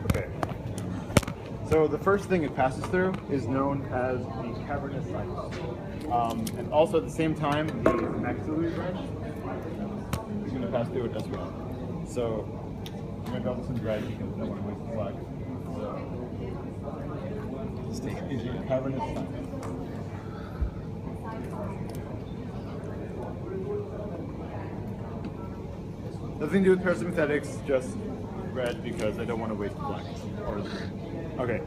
Okay. So the first thing it passes through is known as the cavernous sinus. And also at the same time, the maxillary branch is going to pass through it as well. So I'm going to draw this in red because I don't want to waste the black. So this is your cavernous sinus. Nothing to do with parasympathetics, just red because I don't want to waste the black or the green. Okay.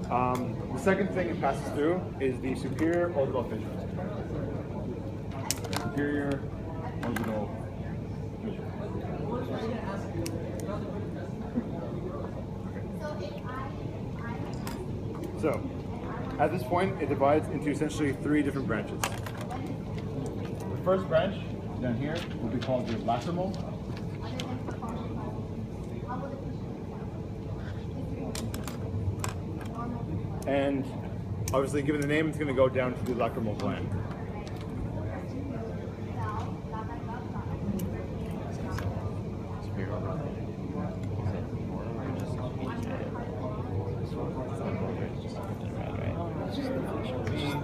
The second thing it passes through is the superior orbital fissure. Superior orbital fissure. Okay. So, at this point, it divides into essentially 3 different branches. The first branch down here will be called the lacrimal. And obviously, given the name, it's going to go down to the lacrimal gland.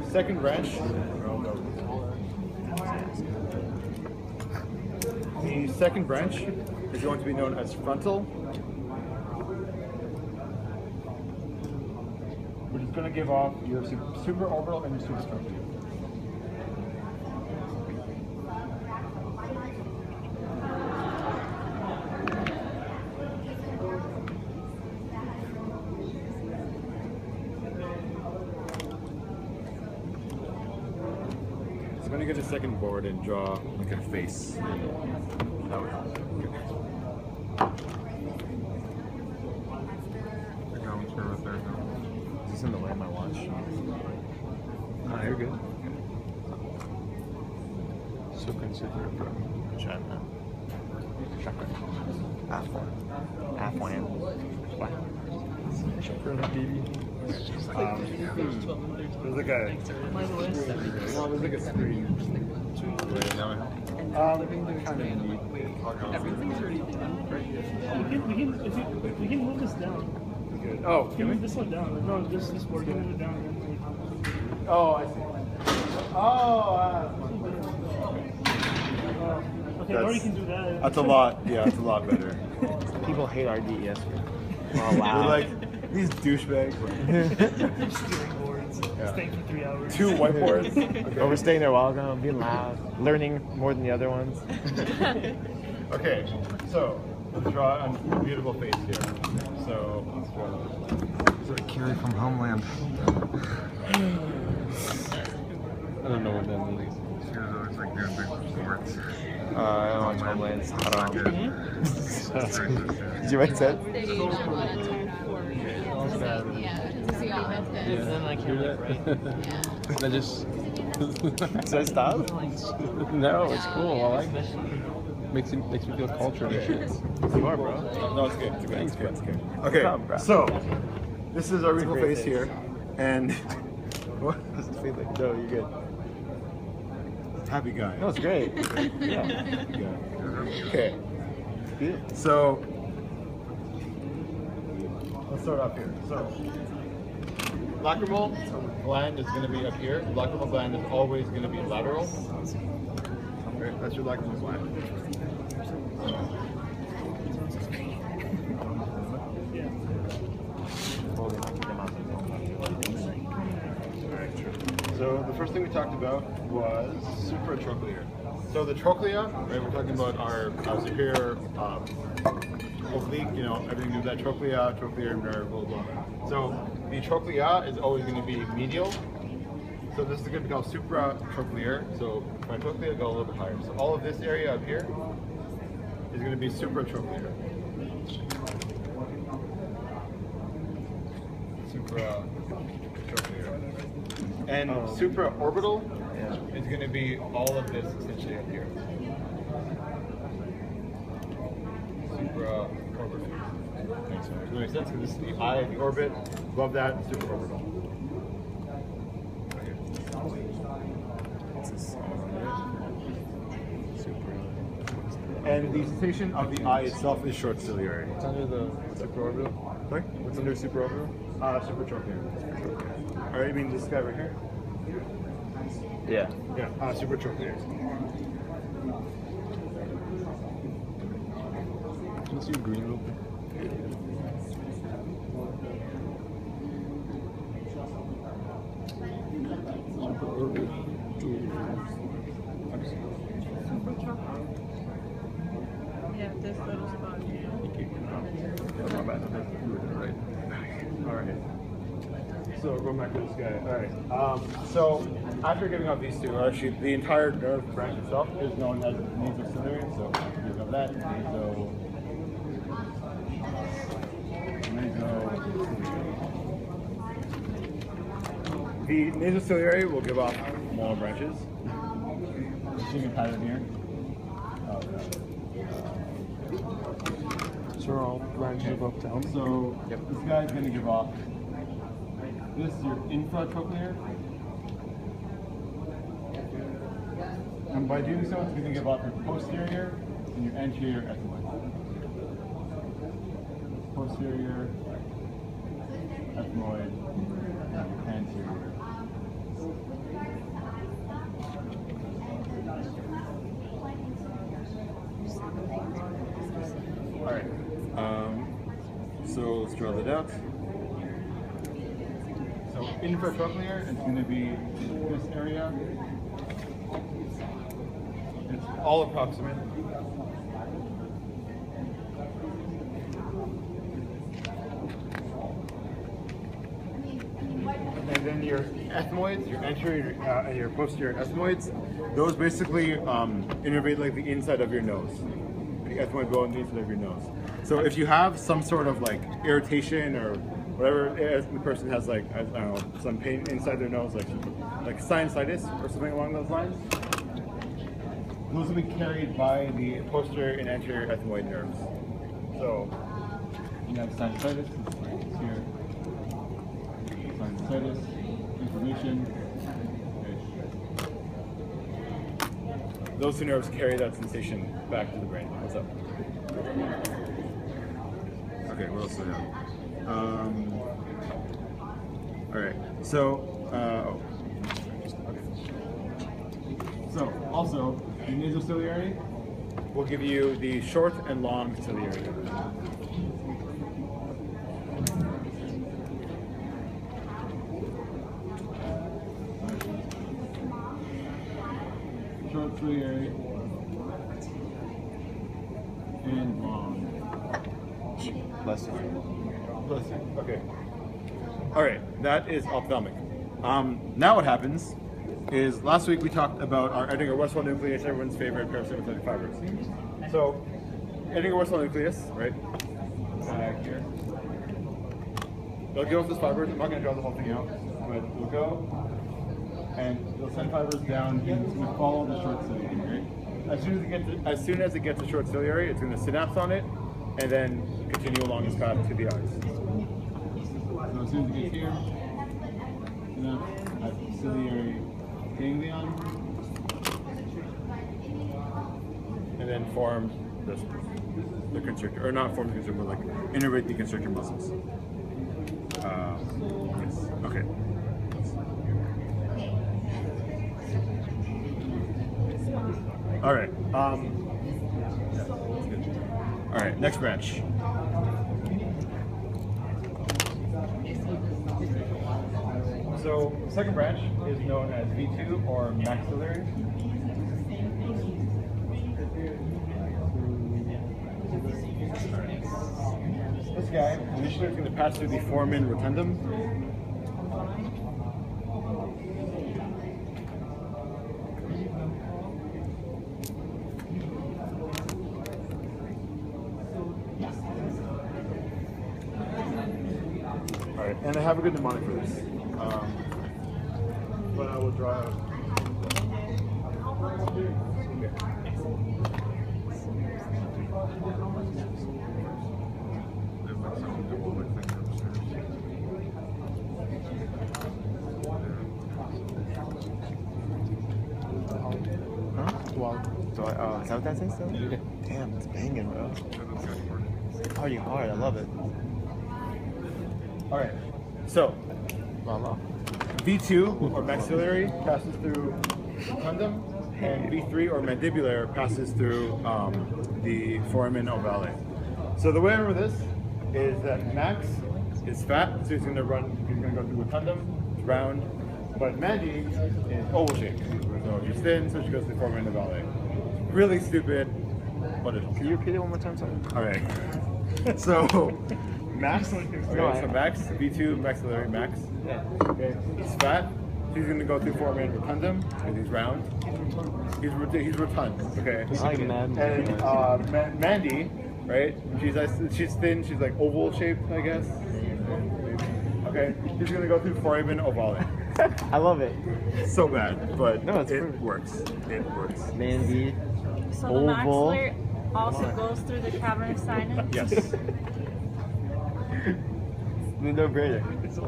Second branch. The second branch is going to be known as frontal, which is going to give off your supraorbital and your suprastructure. So I'm going to get a second board and draw like a face. That would help. Is this in the way of my watch? No, you're good. So consider from China. Chakra. Afwan. What? There's like a screen. Kind of neat. Everything's already done. We can move this down. Good. Oh, can we move this one down? No, this board can move it down. Oh, I see. Oh, okay, or you can do that. That's a lot. Yeah, it's a lot better. People hate our DES. Oh, wow. They're like, these douchebags. Stealing boards. Yeah. Staying for 3 hours. 2 whiteboards. Okay. Or we're staying there a while ago, being loud, learning more than the other ones. Okay, so let's draw a beautiful face here. So let's draw. Is it Carrie from Homeland? I don't know what that means. She was always like doing big sports. I don't watch Homeland. It's hot Good. Did you write that? They use a lot of time for, yeah, to see all of this. Then I hear that. I just. Should I stop? No, it's cool. I like it. Makes me feel cultured and shit. You are, bro. No, it's good. It's good. Thanks, It's good. bro. It's good. Okay, Come, bro. so this is our beautiful great face face. here, and what? Does it feel like? No, you're good. Happy guy. No, it's great. Yeah. Happy guy. Okay, Good. so let's start off here. So lacrimal gland is going to be up here. Lacrimal gland is always going to be lateral. Okay, that's your lacrimal gland. So the first thing we talked about was supratrochlear. So the trochlea, right? We're talking about our superior oblique. You know, everything to do with that trochlea, trochlear nerve, blah blah. So the trochlea is always going to be medial. So this is going to be called supratrochlear. So my trochlea go a little bit higher. So all of this area up here is going to be supratrochlear. Supratrochlear. And supraorbital is going to be all of this essentially up here. Supraorbital. Does that make sense? Because this is the eye of the orbit. Above that, supraorbital. And the sensation of the eye itself is short ciliary. It's under the supraorbital. Sorry? What's under supraorbital? Supratrochlear. All right, you mean this guy right here? Yeah. Yeah, supratrochlear. Can you see green real quick? Yeah, this little spot. Oh, my bad. You were right. All right. So going back to this guy. All right. So after giving out these two, actually the entire nerve branch itself is known as nasociliary. So you know that The nasociliary will give off molar branches. You can pattern here. So we're all branches above town. So this guy's going to give off. This is your infratrochlear. And by doing so, it's going to give off your posterior and your anterior ethmoid. Posterior ethmoid and anterior. All right. So let's draw that out. So infratrochlear, it's going to be this area. It's all approximate. And then your ethmoids, your anterior and your posterior ethmoids, those basically innervate like the inside of your nose. The ethmoid bone inside of your nose. So if you have some sort of like irritation or whatever, if the person has like, I don't know, some pain inside their nose, like sinusitis or something along those lines, those will be carried by the posterior and anterior ethmoid nerves. So you have sinusitis here, sinusitis, inflammation. Those two nerves carry that sensation back to the brain. What's up? Okay, what else do we have? All right, so, So, also, the nasociliary will give you the short and long ciliary. Short ciliary and long. Bless you. Bless you. Okay. All right, that is ophthalmic. Now what happens is last week we talked about our Edinger-Westphal nucleus, everyone's favorite parasympathetic fibers. So, Edinger-Westphal nucleus, right? Here. They'll give off this fibers. I'm not going to draw the whole thing out, but they'll go and they'll send fibers down and it's going to follow the short ciliary. Right? As soon as it gets to short ciliary, it's going to synapse on it and then continue along its path to the eyes. So as soon as it gets here, synapse at ciliary ganglion, and then form the constrictor, or not form the constrictor, but like innervate the constrictor muscles. Yes. Okay. All right. All right. Next branch. So, the second branch is known as V2 or maxillary. This guy initially is going to pass through the foramen rotundum. All right, and I have a good mnemonic for this. But I will draw out. Huh? Wow. So, is that what that says? So? Yeah. Damn. Damn, it's banging, bro. Party hard, I love it. All right. So Mama. V2 or maxillary passes through condom, and V3 or mandibular passes through the foramen ovale. So the way I remember this is that Max is fat, so he's gonna go through a condom, it's round, but Mandy is oval shaped. So she's thin, so she goes through the foramen ovale. Really stupid, but it's Can you repeat it one more time, sorry? all right. So Max, okay, so Max, V2 maxillary Max. Yeah. Okay, he's fat. He's gonna go through foramen rotundum because he's round. He's rotund. Okay. I like mad. And Mandy, right? She's thin. She's like oval shaped, I guess. Okay. He's gonna go through foramen ovale. I love it. So bad, but No, it's it perfect. works. It works. Mandy. So the Oval. maxillary also goes through the cavernous sinus? Yes. No brainer. It's a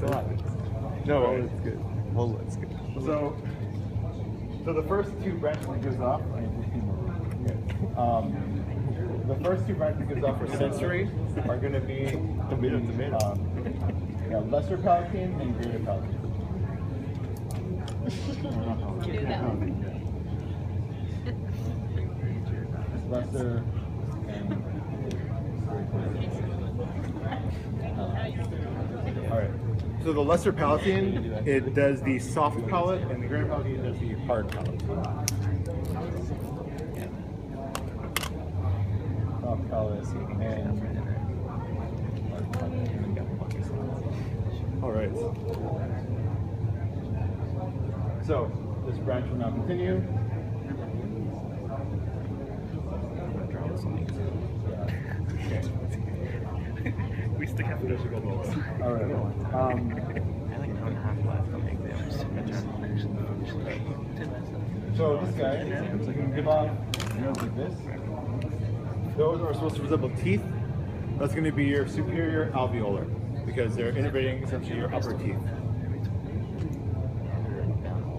lot. No, it's good. Well, it's good. So the first two branches it gives off. The first two branches it gives off for sensory are going to be lesser palatine and greater palatine. Do that. Lesser and all right. So the lesser palatine, it does the soft palate, and the greater palatine does the hard palate. Soft palate and hard palate. All right. So this branch will now continue. We stick have to go balls. All right. I like an hour and a half left on the exams. So this guy, so you can give off nose like this. Those are supposed to resemble teeth. That's going to be your superior alveolar because they're innervating essentially your upper teeth.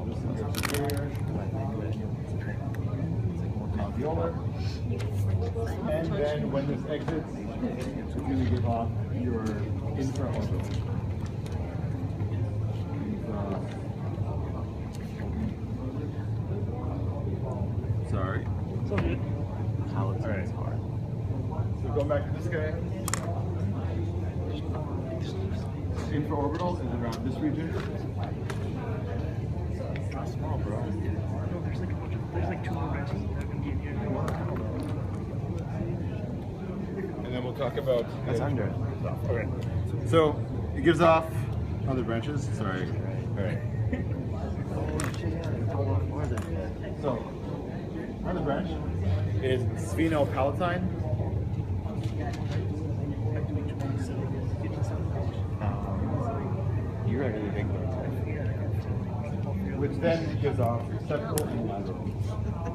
This is your superior alveolar. And then when this exits, it's going to give off your infraorbital. Sorry. It's all good. Alright. So going back to this guy. Infraorbital is around this region. It's not small, bro. No, there's like a bunch of, there's like 2 more branches that can be in here. And then we'll talk about That's under. Okay. So it gives off other branches. Sorry. Alright. So another branch is sphenopalatine. You're a really big one. Which then gives off septal and lateral.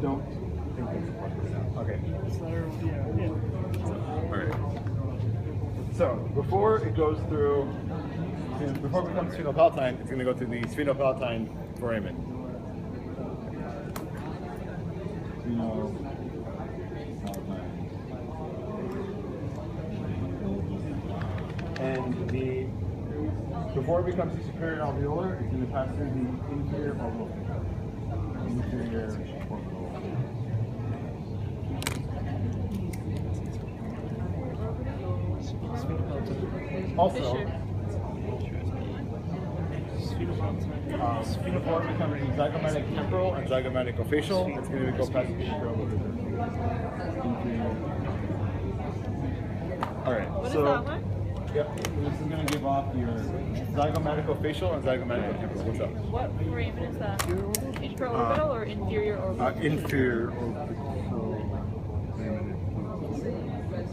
Don't think that's okay. It's lateral, yeah. Alright. So before it goes through, before it becomes sphenopalatine, it's going to go through the sphenopalatine foramen. And before it becomes the superior alveolar, it's going to pass through the inferior orbital. Inferior orbital. Also, sphenophore becomes zygomatic temporal and zygomaticofacial. It's going to go past the inferior orbital. All right. What is So. that one? Yep, so this is going to give off your zygomaticofacial and zygomaticotemporal. What's up? What foramen is that? Infraorbital or inferior orbital? Inferior orbital.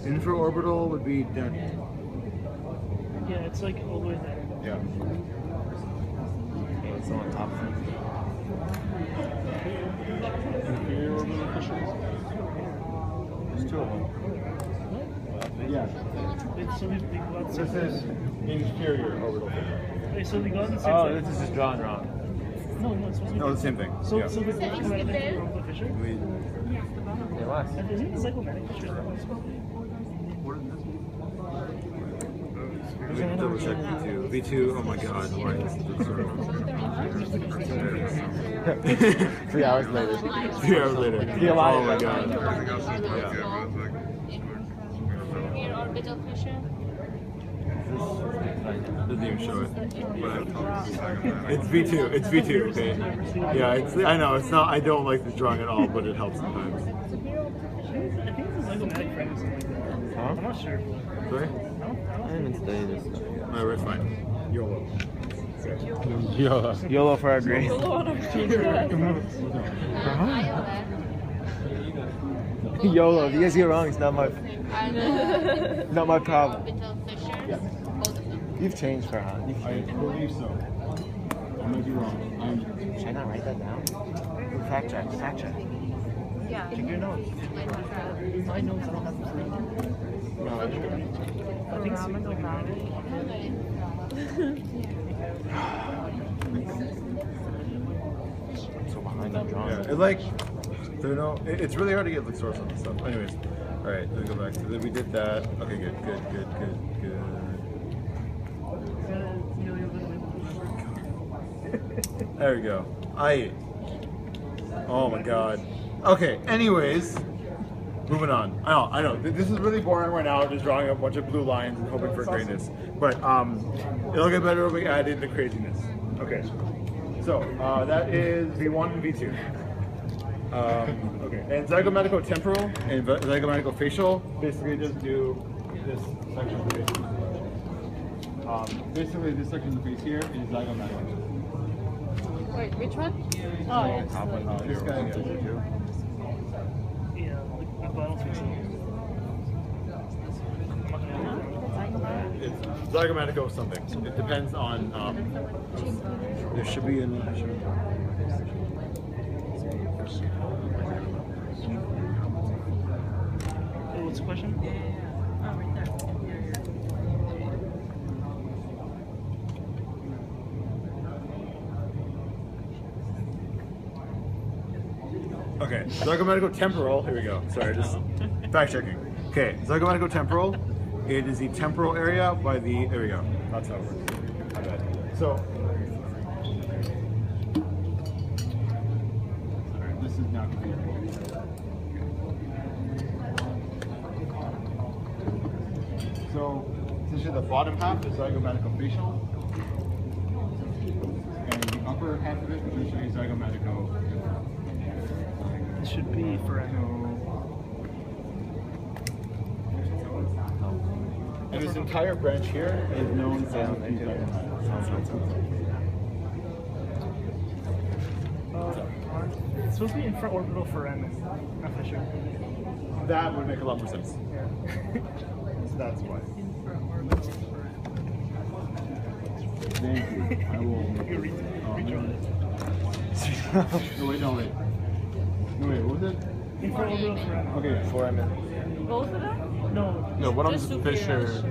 Infraorbital would be down. Yeah, it's like all the way there. Yeah. It's on top of it. Inferior orbital fissures. There's 2 of them. Yeah. It's so we go out the This same is place. inferior orbital fissure. Wait, so we go out the same Oh, side? this is just drawn wrong. No, it's supposed to be. No, the same thing. So, Yeah. so the orbital fissure? We- less. Isn't the Zygomatic Fisher that one? Let me double check V2. V2, oh my god, why is it 3 hours later. 3 hours later. Be alive. Oh my god. Everything else is really good, but it's like, Near orbital fissure. Doesn't even show it. but It's V2. It's V2. Okay. Yeah, it's. I know it's not. I don't like this drawing at all, but it helps sometimes. I think it's a Zygomatic frame or something like that. Huh? I'm not sure. Sorry. I haven't studied this stuff yet. Alright, it's fine. YOLO. Yeah. YOLO for our grades. YOLO. If you guys get it wrong, it's not my not my problem. Orbital fissures. Both of them. You've changed, Farhan. You've I changed. believe so. I might be wrong. Should I not write that down? Fact check. Fact check. Yeah. Check your notes. My notes, I don't have to see. No, I didn't. I think so. Zygomatic. I'm so behind on drawing. Yeah, it like. There no. It's really hard to get like source on this stuff. Anyways, all right. Let me go back. So then we did that. Okay, good. There we go. Oh my god. Okay, anyways. Moving on. I know. This is really boring right now, just drawing a bunch of blue lines and hoping for greatness. But it'll get better when we add in the craziness. Okay. So that is V1 and V2. Okay. And zygomatico-temporal and zygomatico-facial basically just do this section of the face. Basically, this section of the face here is zygomatico. Wait, which one? Oh, yeah. This guy gets it too. Yeah, like vinyl fixing. It's zygomatico something. It depends on. There should be in. What's the question? Okay, zygomatico-temporal. Here we go. Sorry, just fact checking. Okay, zygomatico-temporal. It is the temporal area by the. There we go. That's how it works. My bad. So. Alright, this is now confusing. So, essentially, the bottom half is zygomatico-facial, and the upper half of it is essentially zygomatico. It should be for And this entire branch here is known as the it's supposed to be infraorbital foramen, not Fisher. That would make a lot more sense. Yeah. So that's why. Thank you. I will. You redraw it. No, wait. No, wait, what was it? Infraorbital foramen. Okay, Foramen. Both of them? No. No, what Just I'm superior. Fisher.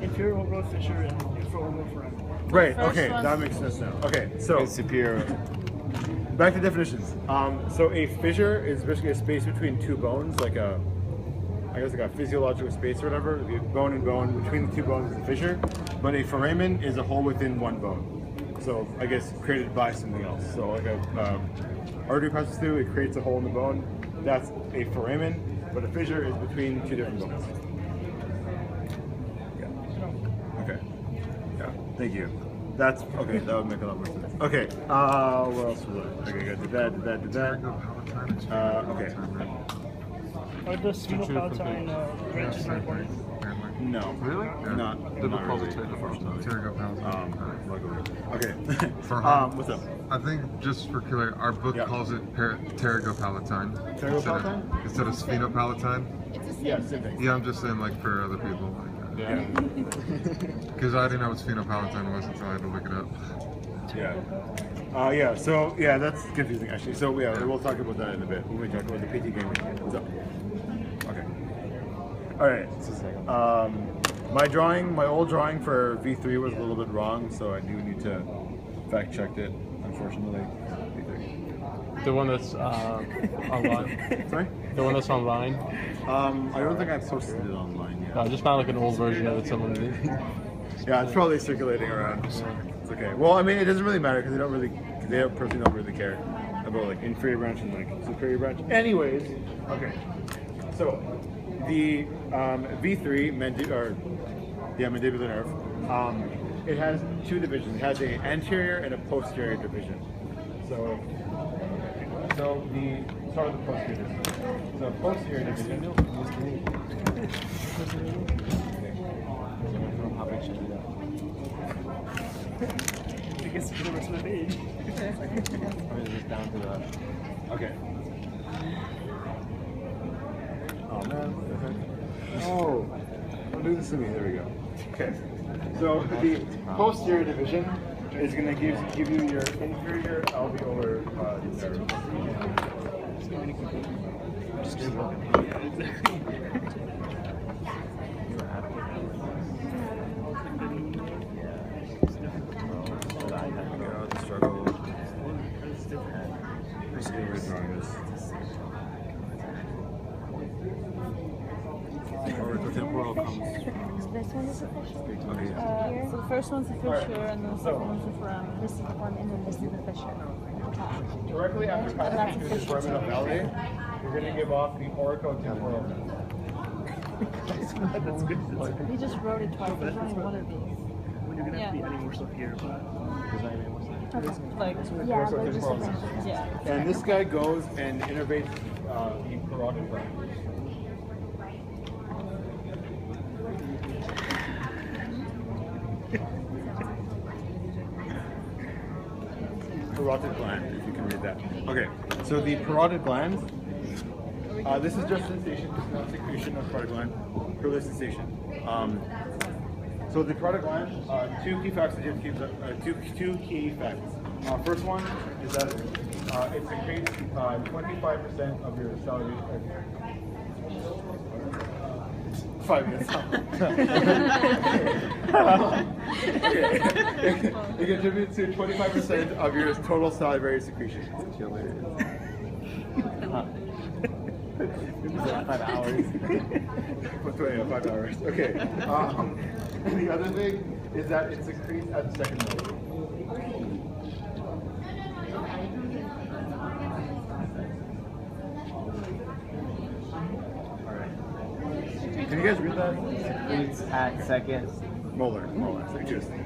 Inferior orbital fissure and infraorbital foramen. right, first okay, one- that makes sense now. Okay, so It's superior. back to definitions. So a fissure is basically a space between two bones, like a, I guess like a physiological space or whatever. The bone and bone, between the two bones is a fissure. But a foramen is a hole within one bone. So I guess created by something else. So like a artery passes through, it creates a hole in the bone. That's a foramen, but a fissure is between two different bones. Yeah. Okay. Yeah. Thank you. That's okay. That would make a lot more sense. Okay. What else was it? Okay, good. Did that. Okay. Are the sphenopalatine branches important? No. Really? Not. The not really, Pterygopalatine. unfortunately. Pterygopalatine. Luckily. Okay. For how? What's up? I think just for clear, our book Yeah. calls it pterygopalatine Pterygopalatine? instead of sphenopalatine. Yeah, same thing. Yeah, I'm just saying like for other people. Yeah. Because I didn't know what sphenopalatine was until I had to look it up. Yeah. Yeah. So yeah, that's confusing actually. So yeah, we'll talk about that in a bit when we talk about the PT gaming. What's up? Okay. All right. My old drawing for V3 was a little bit wrong, so I do need to fact check it. Unfortunately. V3. The one that's online. Sorry. The one that's online? I don't think I've posted it online yet. No, I just found like an old version of it someone did. Yeah, it's probably circulating around. It's okay. Well, I mean, it doesn't really matter because they personally don't really care about like inferior branch and like superior branch. Anyways, okay. So the V3 mandibular nerve. It has two divisions. It has an anterior and a posterior division. So the start with the posterior division. So posterior division. I guess for the rest of the page. Okay. Oh man. Oh, don't do this to me. There we go. Okay. So the posterior division is going to give you your inferior alveolar nerve. The struggle. The temporal comes. This one is official. Okay. So the first one's the fissure, and then the second one's the foramen. This is the one, and then this is the fissure. Directly after passing through the foramen valley, you're going to give off the oricotemporal. We just wrote it twice. There's only one of these. When you're gonna have to be adding more stuff here, but Like, Yeah, we're just yeah. And this guy goes and innervates the carotid gland. Parotid gland, if you can read that. Okay, so the parotid gland, this is just sensation, it's not secretion of parotid gland, purely sensation. So the parotid gland, two key facts that you have to keep, two key facts. First one is that it secretes 25% of your salivary. 5 minutes. It contributes to 25% of your total salivary secretion. 5 hours. 5 hours. Okay. The other thing is that it secretes at the second level. Can you guys read that? It's at second. Molar. Interesting.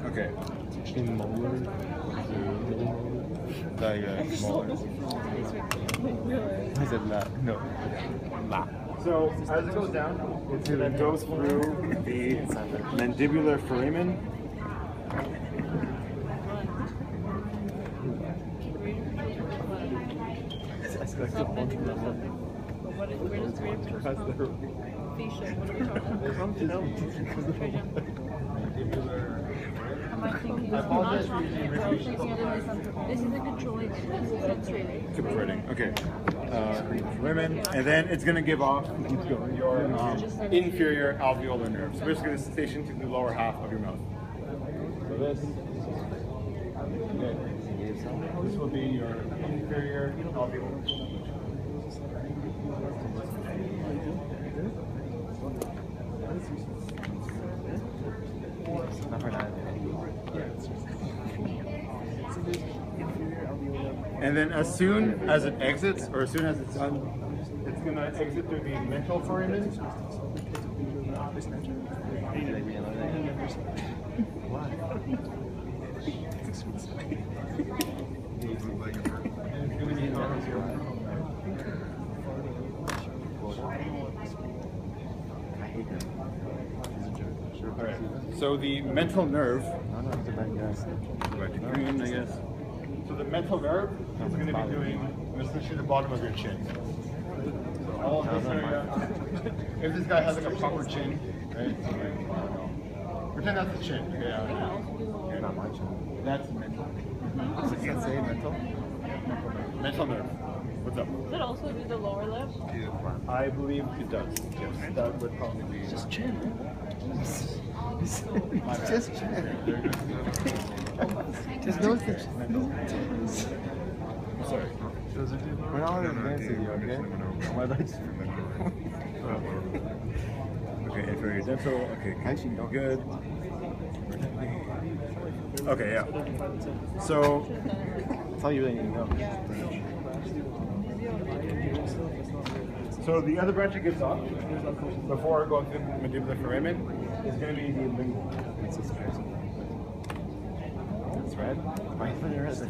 Okay. In molar? Molar. I said la. No. La. So as it goes down, it goes through the mandibular foramen. Where does greater facial? What are we talking about? Am I thinking I apologize for using this is a controlling converting. Okay. Foramen, and then it's going to give off your inferior alveolar nerve. So basically, the sensation to the lower half of your mouth. So this. Okay. This will be your inferior alveolar. And then as soon as it exits, or as soon as it's done, it's going to exit through the mental foramen. Alright, so the mental nerve, green, I guess. So the mental nerve is going to be doing essentially the bottom of your chin. So all of this area, if this guy has like a proper chin, right? Pretend that's the chin. Okay, not my chin. That's mental. Does it say mental? Mental nerve. What's up? Does it also do the lower lip? I believe it does. Yes, that would probably be just chin. Just check. Just notice. sorry. We're not advancing, okay? My leg's Okay, inferior dental. Okay, Actually, no. good. Okay, yeah. So, That's all you really need to know. so the other branch it gives off before going through the mandibular foramen is going to be the lingual. It's red. My finger has a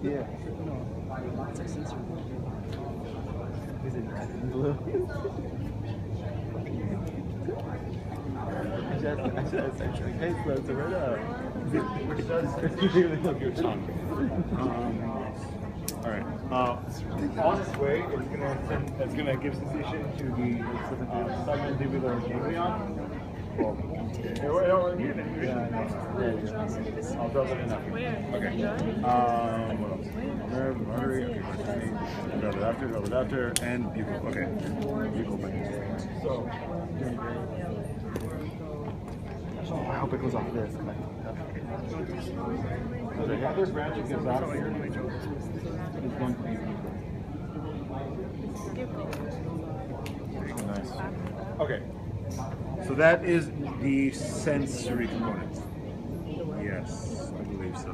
yeah. Is it red and blue? That's actually tastes like the red up. Which does look your tongue. All right. On its way, it's gonna give sensation to the submandibular ganglion. Well, I'll drop it in that. Okay. What else? Nerve, artery, adapter, and buccal. Okay. Buccal brain. So. I hope it goes off this. So the other branch it gives off is one thing. Nice. Okay. So that is the sensory component. Yes, I believe so.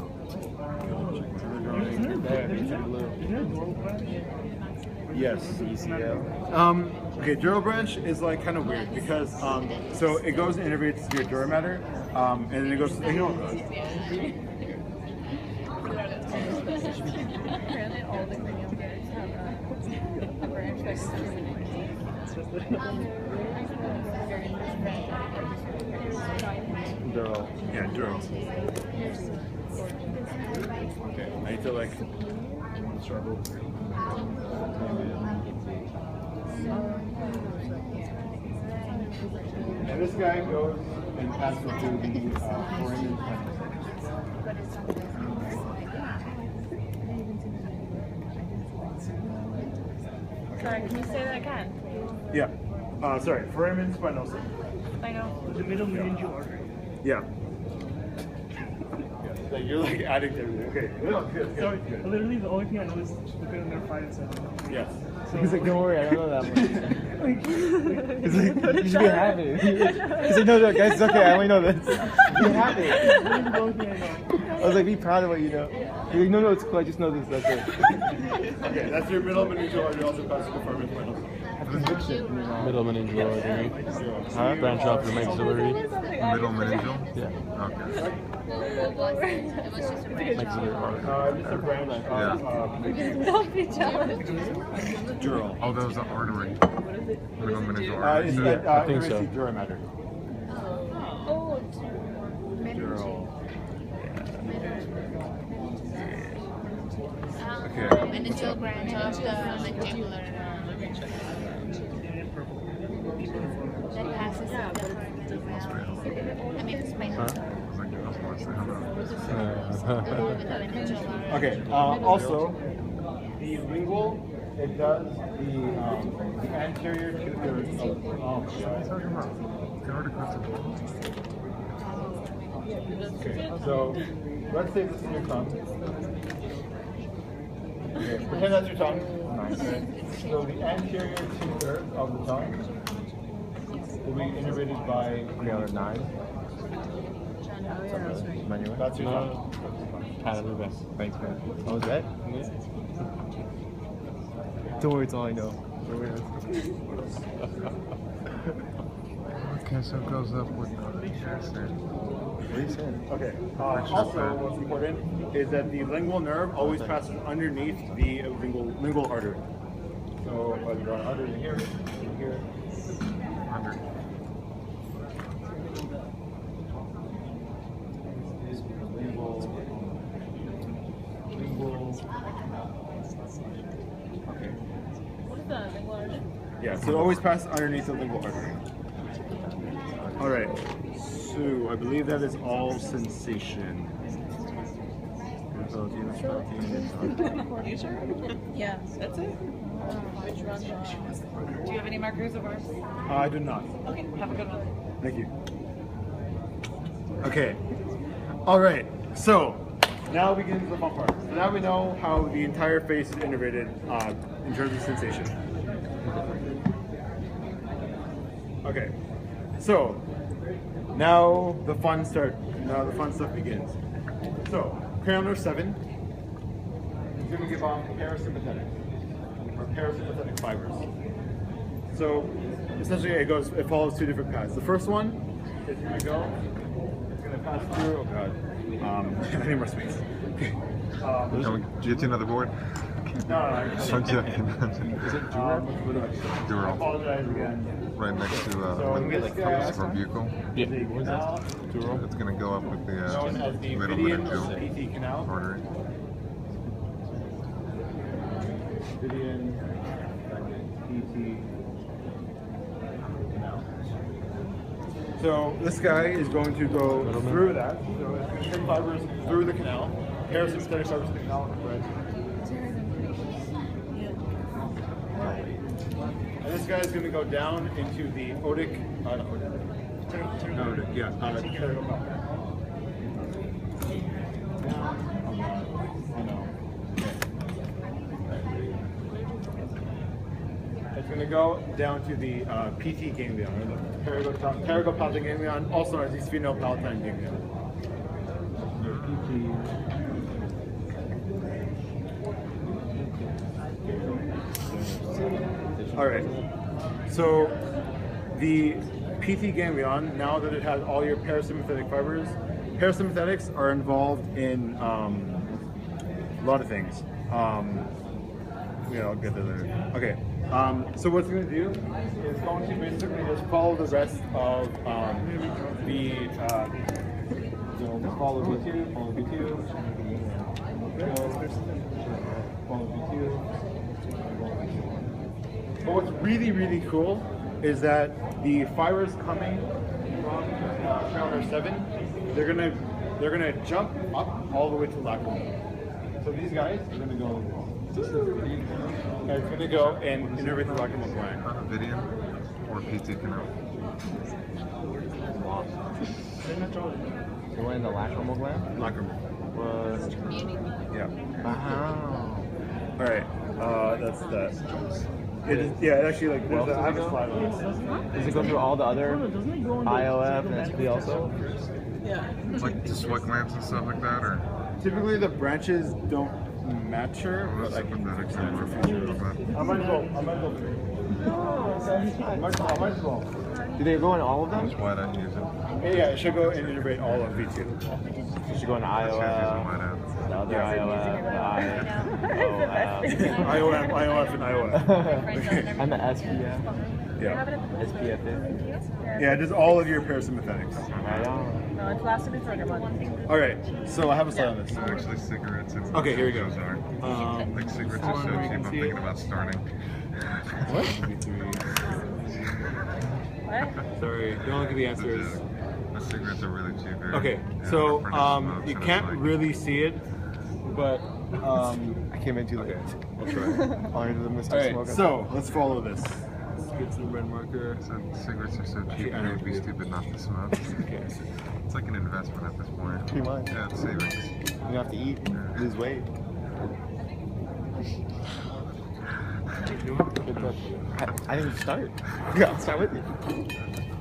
Yes. Okay, dural branch is like kind of weird because so it goes and innervates your dura mater, and then it goes. You know, Apparently all the cranial nerves have a branch that Dural. yeah, dural. Okay, I need to like struggle. And this guy goes and passes through the foramen canal. Sorry, can you say that again? Yeah. Sorry, foramen spinosa. I know. The middle meningeal artery. Yeah. Like you're like adding to everything. Okay. Good. Sorry, literally the only thing I know is between their 5 and 7. Yes. He's like, don't worry, I don't know that much. He's like, you should be happy. He's like, no, guys, it's okay, I only know this. Be happy. Literally the only thing I know. I was like, be proud of what you know. He's like, no, it's cool, I just know this, that's it. Okay, that's your middle meningeal artery, also passes the foramen spinosa. Middle meningeal artery. Huh? Branch off your maxillary. Middle meningeal? Yeah. Okay. Maxillary artery. Just a branch of Don't be jealous. dural. Oh, that was the artery. Middle meningeal artery. It's I think so. dura mater. Oh, Dural. Okay. meningeal branch of the mandibular that passes the I mean, the spinal. Okay. Also, the lingual, it does the anterior two-thirds of. Oh, okay. So, let's say this is your tongue. Okay. Pretend that's your tongue. Okay. So the anterior two-thirds of the tongue will be innervated by 3 out of 9. Manuel. that's your tongue. Kind of the best. Thanks, man. Oh, is that? Don't worry, it's all I know. Okay, so it goes up with What are you saying? Okay. Also, what's important is that the lingual nerve always passes underneath the lingual artery. So, you got an artery here, here. under. Yeah, so it always passes underneath the lingual artery. All right. So I believe that is all sensation. Yeah, that's it. Do you have any markers of ours? I do not. Okay, have a good one. Thank you. Okay. All right. So now begins the fun part. So now we know how the entire face is integrated in terms of sensation. Okay, so now the fun stuff begins. So crayon number 7 is going to give off parasympathetic or parasympathetic fibers. So essentially it follows 2 different paths. The first one is going to go, it's going to pass through, oh god, I need more space. Can we get you another board? No, I'm joking. Is it I Dural. apologize again. Right next to So with this guy the buccal. Yeah. What is that? Dural? It's gonna go up with the known as the middle Vidian meningeal PT canal. artery. Vidian PT canal. So this guy is going to go through that. So it's going to take fibers through the canal. Parasympathetic fibers in the canal. Right. And this guy is going to go down into the otic. Otic, yeah. It's going to go down to the PT ganglion, or the paragopalpate ganglion, also known as the sphenopalatine ganglion. All right. So the PT ganglion, now that it has all your parasympathetic fibers, parasympathetics are involved in a lot of things. I'll get there later. Okay. So what it's going to do is going to basically just follow the rest of follow B2, follow B2, follow B2. But what's really, really cool is that the fibers coming from crayon 7, they're gonna jump up all the way to lacrimal. So these guys are gonna go, and it's gonna go and innervate the lacrimal gland. Vidian or PT canal. You went in the lacrimal gland? Lacrimal. Yeah. Wow. All right. That's that. It is. Yeah. It actually like. There's I have a slide on this. Does it go through all the other IOF and SP also? Like the sweat glands and stuff like that, or Typically, the branches don't mature, but I can sympathetic extend for somewhere. future. I might as well. I might as well. Do they go in all of them? That's why I don't use it. Yeah, it should go and integrate all of V2. You should go in IOF, the other Yeah. IOF, IOF and IOF. and the SPF. Yeah. SPF 50. Yeah, just all of your parasympathetics. Right on. No, it's lasted for a month. All right, so I have a slide on this. Actually, cigarettes and Okay, here we go. are. Like cigarettes are so cheap. I'm thinking about starting. What? What? Sorry, don't look at the answers. The cigarettes are really cheap here. Okay, Yeah, so my friend smokes you and can't it's like- really see it, but I came in too late. I'll try. All into the Mr. All right, Smoke. so let's follow this. Let's get some red marker. So cigarettes are so cheap, Actually, I know it would be what to do. stupid not to smoke. Okay. It's like an investment at this point. Pretty much. Yeah, it's savings. You don't have to eat, lose weight. I didn't even start. Yeah, I'll start with you.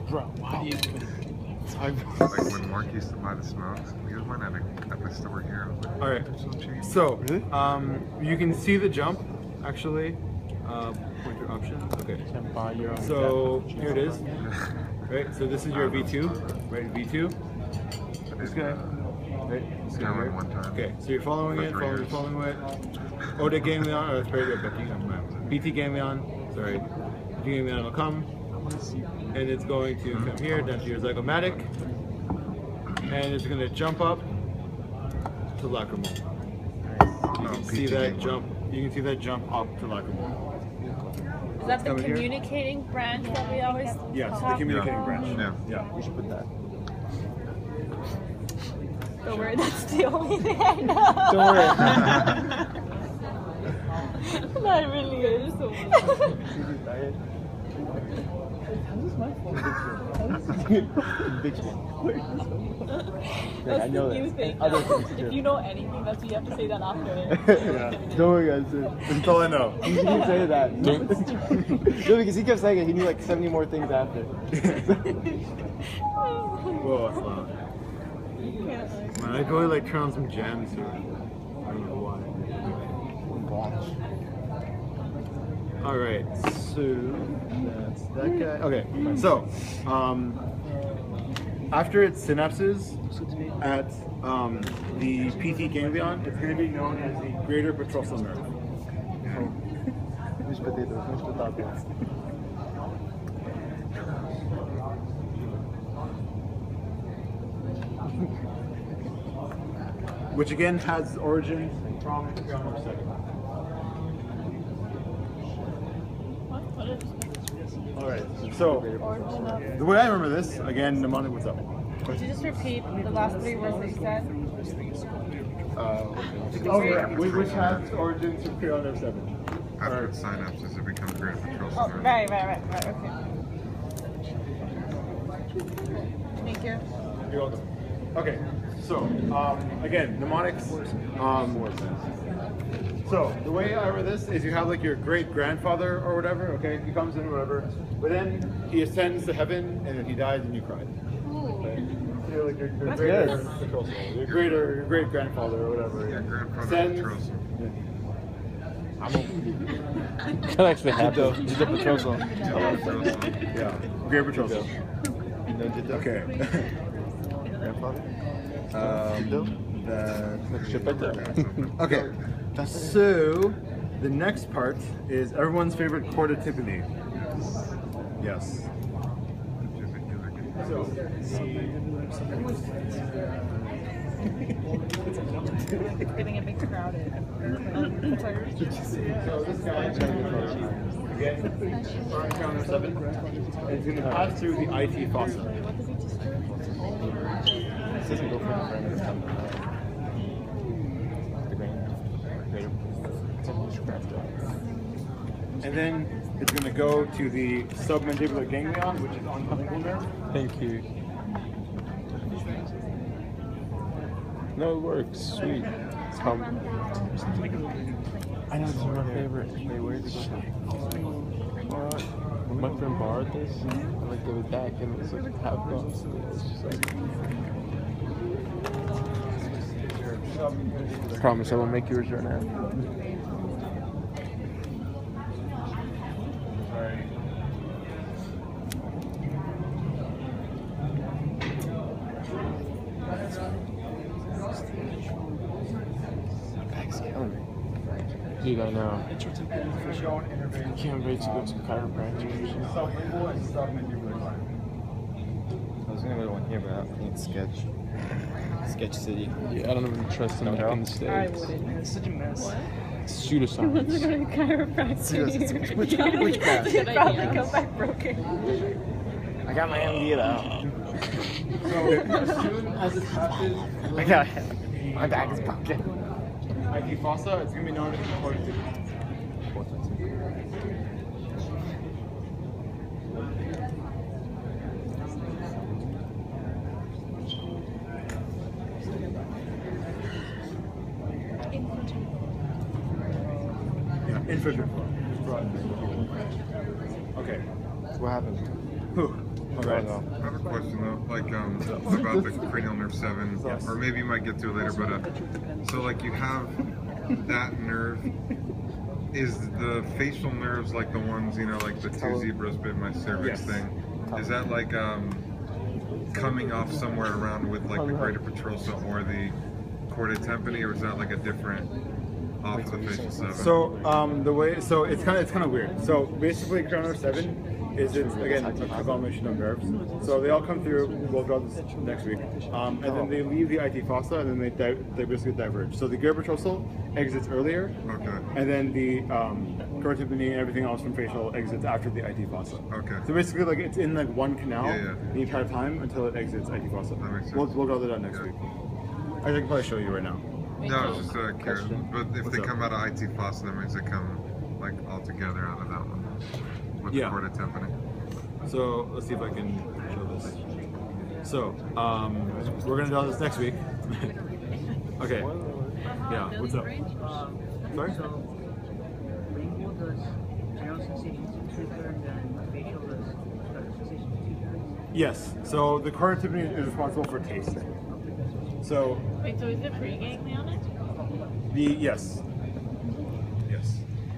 Bro, why do you even? Like when Mark used to buy the smokes, he was one at the store here. I was like, All right. they're so cheap. So, you can see the jump, actually. Pointer option. Okay. So here it is. Right. So this is your V2. Right. V2. This guy. Right. This guy Down here. one time. Okay. So you're following For it. 3 years. Following it. Otic ganglion. Oh, that's right. BT ganglion. Sorry. BT ganglion will come, and it's going to come here down to your zygomatic, and it's going to jump up to lacrimal. You Oh, can see PT that ganglion. jump. You can see that jump up to lacrimal. Is that the Coming here? communicating branch that we always Yes, the talk communicating about? branch. Yeah. Yeah. We should put that. Don't worry, that's the only thing I know. Don't worry. That really is. How's this my fault? Conviction. That's I know the new that. thing. Other things If too. you know anything, that's you have to say that after it. Yeah. Don't worry, guys. That's all I know. He didn't say that. No, because he kept saying it. He knew like 70 more things after. Whoa, that's loud. Man, I go like turn on some jams here. I don't know why. All right, so that's that guy. Okay, so after it synapses at the PT ganglion, it's going to be known as the greater petrosal nerve. Mashed potatoes, mashed potatoes. Which again has origin from cranial nerve 7. All right, so Origin of. the way I remember this, again, mnemonic, what's up? Could you just repeat the last 3 words that you said? Which has origins from cranial nerve 7. After it synapses, it becomes greater petrosal Oh, nerve. right, okay. Thank you. You're welcome. Okay, so again, mnemonics. So the way I read this is you have like your great grandfather or whatever. Okay, he comes in or whatever, but then he ascends to heaven and then he dies and you cry. Okay? So you're like your greater control soul, your great grandfather or whatever. Your grandfather ascends- petrosal. That actually happened. He's the Petroso. Yeah, great petrosal. Okay. Grandfather? Okay, so the next part is everyone's favorite chorda tympani. Yes. So, It's getting a bit crowded. so this guy, again, starting counter 7, is going to pass through the IT fossa. It doesn't go for the brain, it's coming out. The brain. Greater. And then it's going to go to the submandibular ganglion, which is on the nerve. Thank you. No, it works. Sweet. It's how I know, this is my favorite. Wait, where is it? when my friend borrowed this, I like gave it back and it was like half gone. It's just like. Promise I will make you return it. Dude, I know. I can't wait to go to chiropractor. Sublingual and submandibular line. I was gonna go to one here, but I think it's Sketch. Sketch City. Yeah, I don't even trust them back in the States. I wouldn't. It's such a mess. Wants to Pseudoscience. go to chiropractor. Which Probably craft? come back broken. I got my MD out. So as soon as it passes I got it. My back is broken. IT fossa, it's going to be known as the chorda tympani. Yeah, infiltrate flow. Okay. What happened? Whew. All right. I have a question though, like about the cranial nerve 7, Yes. or maybe you might get to it later, but so like you have that nerve. Is the facial nerves like the ones, you know, like the 2 zebras bit my cervix Yes. thing? Is that like coming off somewhere around with like the greater petrosa or the chorda tympani, or is that like a different off of the facial 7? So the way, so it's kind of weird. So basically, cranial nerve 7 is it's again a conglomeration of nerves. So they all come through. We'll draw this next week, and then they leave the IT fossa, and then they basically diverge. So the greater petrosal exits earlier, Okay. and then the chorda tympani and everything else from facial exits after the IT fossa. Okay. So basically, like it's in like one canal Yeah. the entire time until it exits IT fossa. That makes sense. We'll draw that out next Yeah. week. I can probably show you right now. No, I was just curious. But if What's they up? come out of IT fossa, that means they come like all together out of that one. with Yeah. the chorda tympani. So let's see if I can show this. So we're gonna do this next week. Okay. Yeah. What's up? Sorry. Lingual does general sensations to two-thirds and facial does special sensations to two-thirds. Yes. So the chorda tympani is responsible for taste. So Wait, so is it pre-ganglionic? yes.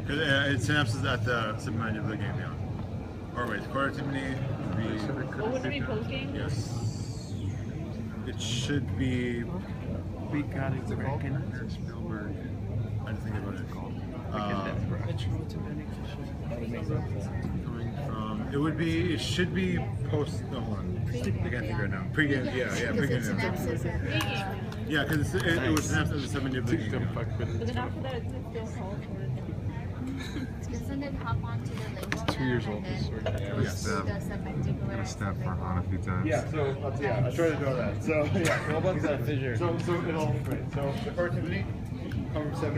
Because it synapses at the submandibular ganglion. Or wait, chorda tympani would be. Or would it be post-ganglionic? Yes. It should be. We got it broken. Spielberg. I didn't think about it. It would be. It should be post. No, hold on. I can't think right now. Pre-game. Yeah, pre-game. Yeah, because it was synapse at the submandibular ganglion. But then after that, it's still called chorda. Doesn't it hop onto the lingual 2 years nerve old, and this then sort of- Give a Yes. step. the submandibular Give a and step for sublingual? Han a few times. Yeah, so I tried to draw that. So yeah, Well, what's that fissure? So it'll right. So the chorda tympani come from 7,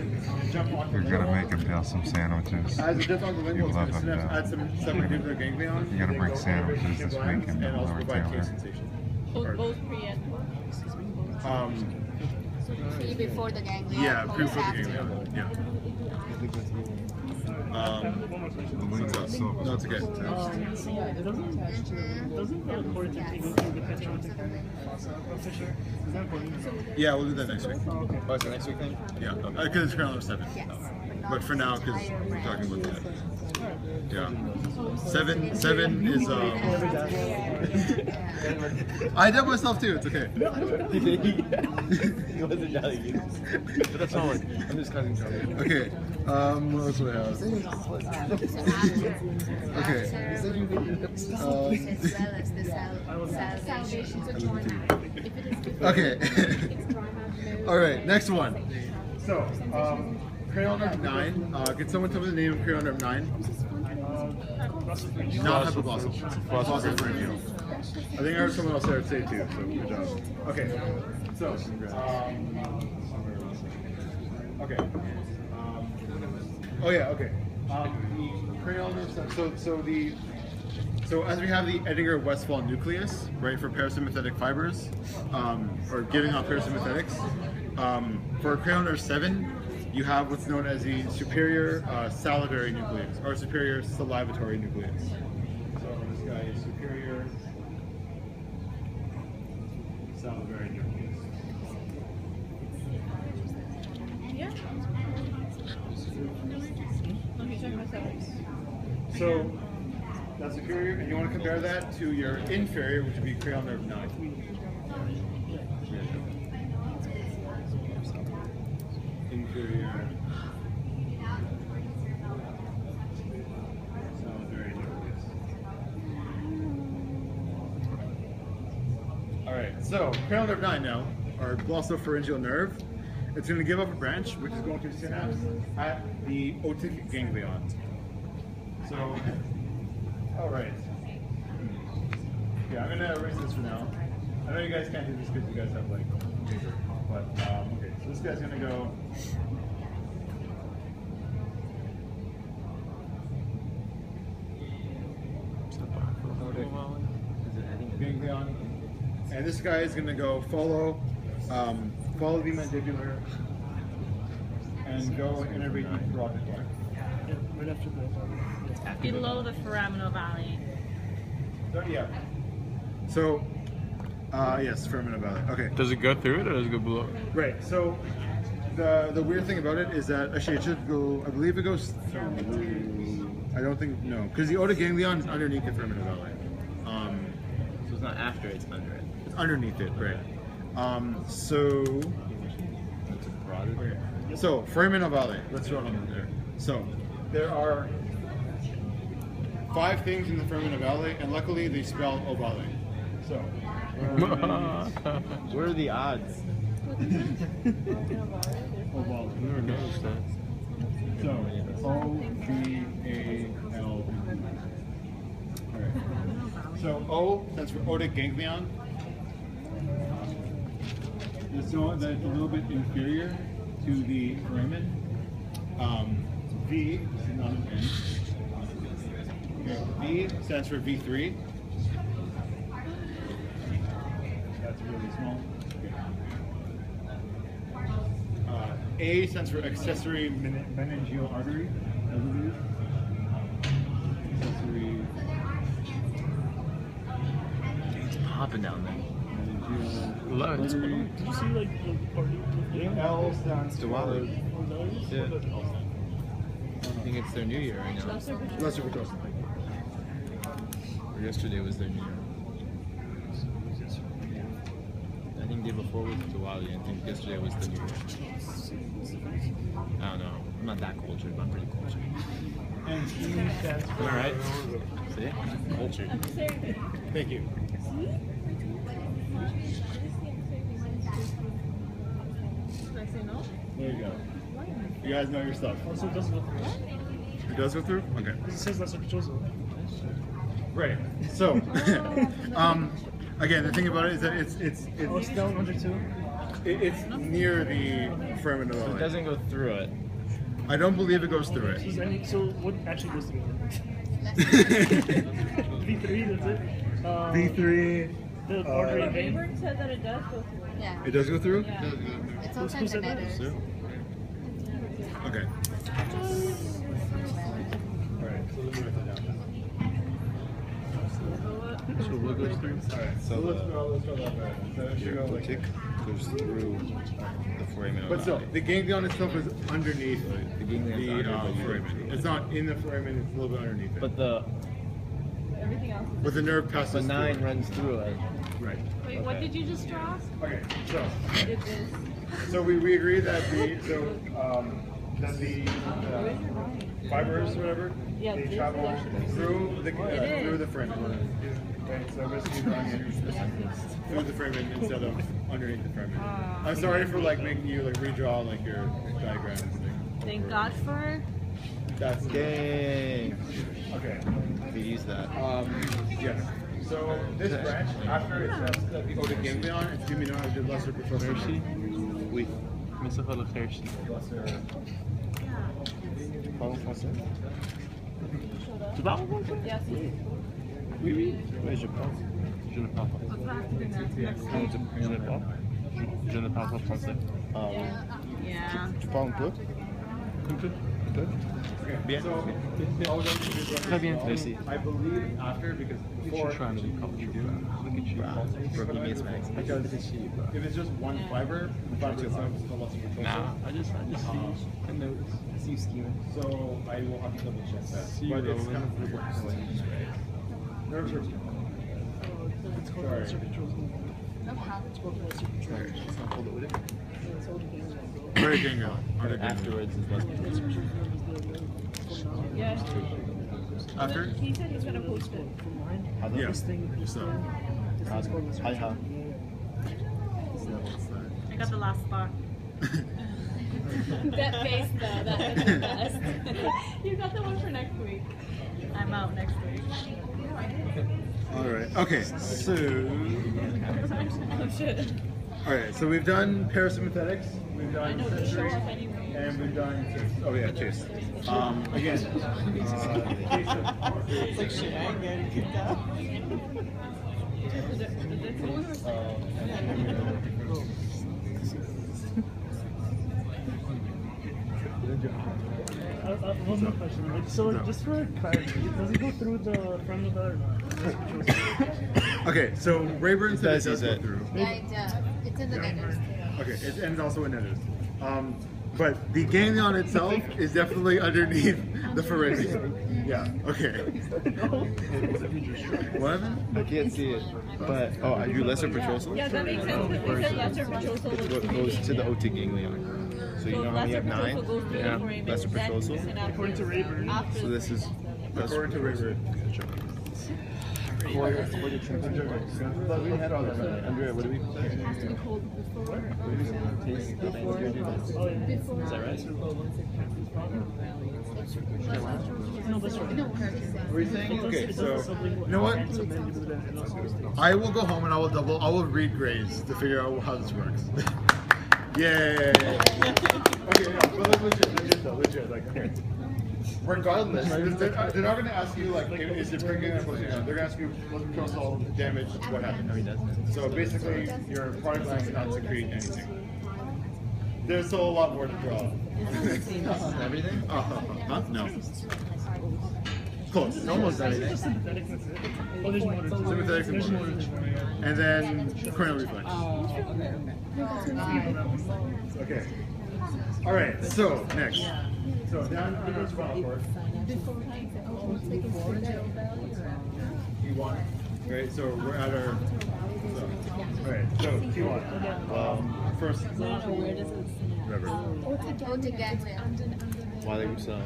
jump onto You're the gonna lingual. make him tell some sandwiches. As it jumps onto the lingual, it's love going to him, synapse though. at some submandibular ganglion. You gotta They bring go sandwiches innervate this ganglion weekend, and also Laura provide Taylor. taste sensation. Both pre and post. Pre before the ganglion. Yeah, post pre-before the after. ganglion. Yeah. The lingual silk No, it's okay. Doesn't the chorda tympani go through the petrolatum fissure? Is that important? Yeah, we'll do that next week. Oh, it's the next week then? Yeah, because it's currently 7. Yes. But for now, because Entire we're talking about branch. that. Yeah. 7 is I did myself too. It's okay. He wasn't telling you. But that's not like, I'm just causing trouble. Okay. What else do I have? Okay. As well as the salvation to join. Okay. All right. Next one. So, crayon number 9. Can someone tell me the name of crayon number 9? Not hypoglossal. Glossal pharyngeal. I think I heard someone else there say too. So good job. Okay. So. Okay. Oh yeah. Okay. The crayon nerve. So as we have the Edinger-Westphal nucleus, right, for parasympathetic fibers, or giving off parasympathetics, for crayon nerve 7, you have what's known as the superior salivary nucleus, or superior salivatory nucleus. So this guy is superior salivary nucleus. Yeah. Okay, talking about separates. So that's superior, and you want to compare that to your inferior, which would be crayon nerve 9. Inferior salivary nucleus. All right, so crayon nerve 9 now, our glossopharyngeal nerve. It's going to give up a branch, which is going to synapse at the otic ganglion. So, all right. Yeah, I'm going to erase this for now. I know you guys can't do this because you guys have like paper, but okay. So this guy's going to go. Ganglion, and this guy is going to go follow the mandibular and go innervate the carotid plaque. Yeah, right after the. Below the foraminal valley. So, yeah. So, yes, foraminal valley. Okay. Does it go through it or does it go below? Right. So, the weird thing about it is that actually it should go. I believe it goes through. I don't think no, because the otic ganglion is underneath the foraminal valley. So it's not after, it's under it. It's underneath it, right? So. Okay. So, foraminal valley. Let's draw it on there. So, there are 5 things in the foraminal valley, and luckily they spell ovale. So, What are the odds? ovale. Never noticed that. So, O-V-A-L. Alright. So, O stands for otic ganglion. So that's a little bit inferior to the foramen. V is not an N. Okay. V stands for V3. That's really small. A stands for accessory meningeal artery. Accessory It's popping down there. Love it. artery. Did you see like the party? L stands for Diwali. Yeah. I think it's their new year right now. lesser petrosal. Or yesterday was their new year. I think the day before was Diwali. I think yesterday was the new year. I don't know. I'm not that cultured, but I'm pretty cultured. And E stands for. Am I right? See? Cultured. Thank you. There you go. You guys know your stuff. Also, it doesn't look It does go through? Okay. It says lesser petroleum. Right. So, again, the thing about it is that it's Oh, it's down under 2. it's near the foramen So it ovale. doesn't go through it. I don't believe it goes through So what actually goes through it? V3, that's it? V3. The artery and vein? Rayburn said that it does go through. Yeah. It does go through? Yeah. It's all kinds of letters. Okay. Alright, so let me write that down. So what goes through? Alright, so let's go that way. So it should go like Tick goes through the foramen But still, ovale. the ganglion itself is underneath The ganglion's under, but you go foramen. through. It's not in the foramen, it's a little bit underneath it. But the Everything else is. But the nerve passes but 9 through it. runs through it. Right. Wait, what did you just draw? Okay, so It is. so we agree that the fibers or whatever Yeah, they this travel is actually- through the It through is. the foramen. Right, so basically drawing it through the foramen instead of underneath the foramen. I'm sorry for like making you like redraw like your diagrams and things. Thank God for. That's Dang. okay. We use that. Yes. So this branch, after it says that the otic ganglion, it's giving out the lesser petrosal. Oui. Mais ça va le faire ici. Lesser. Parle français? Tu parles? Yes. Oui, oui. Oui, je pense. Je ne parle pas. Let's have to do that next Je week. ne parle. Je ne parle pas français. Ah, oui. Yeah. Tu parles un peu? Un peu. Bien. Très bien, merci. I believe after because You're before trying to be cultured. Look at you. Bro, he means max. I got this shit, bro. if it's just one fiber, the fiber itself is called lesser petrosal. Nah, I just see. I noticed. I see you scheming. So I will have to double check that. See you But it's rolling. kind of nerve surgery. It's called Sorry. lesser petroleum. No problem. It's called lesser petroleum. It's not called Otic. It's all the ganglion. Very ganglion. And afterwards is less petrosal. Yeah. After? He said he's gonna post it. How Yeah. This thing, this So. thing, this thing's called lesser Hi, how? I got the last spot. That face though, that was the best. You got the one for next week. I'm out next week. All right. Okay. So. Oh shit. All right. So we've done parasympathetics. We've I done know, just show sensory. up anyway. And we've done chase. Oh yeah, chase. Again. One more question. Like, so, like, just for clarity, does it go through the front of the or not? Okay. So Rayburn said it does, does he go said. through. Yeah, it does. It's in the letters. Okay. And it's also in letters. But the ganglion itself is definitely underneath the foramen. Yeah. Okay. What happened? I can't see it. But, oh, are you lesser petrosal? Yeah, that makes sense because they said lesser petrosal It's was what goes to the otic ganglion. So you know how you have 9? goes through Yeah. the foramen, Lesser then- petrosal. and after- According to Rayburn. after- So this is According to Rayburn. Andrea, what do we It has to be cold before. taste? Oh, yeah. Before. Is that right? No, that's right. No, her. What were you saying? Okay. It does So something you know what? and submandibular and also- I will go home and I will read grades to figure out how this works. Yay! Okay, yeah, but like legit, like here. regardless, they're not going to ask you like, is it bringing up? They're going to ask you what the control cell damage, what happened. So basically, your product line is not to create anything. There's still a lot more to draw. Everything? Huh? No. Close. Almost everything. Just sympathetic, that's it. Oh, there's more to it. Sympathetic There's more to it. and then corneal reflex. Okay. All right. So next. So down under the spinal cord. T1. Right. So we're at our. All right. So T1. First. Whatever. Why they so?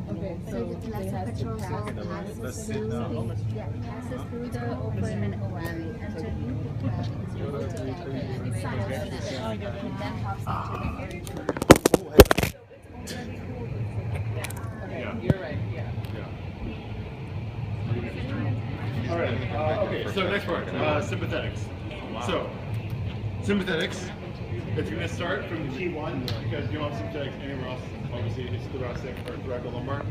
Okay, so they have to pass through the passes through the ovarium and ovary and then hops into the You're right, yeah. All right. Okay. So next part. Sympathetics. So sympathetics. It's going to start from T1 because you don't have sympathetics anywhere else. Obviously, it's thoracic or thoracolumbar.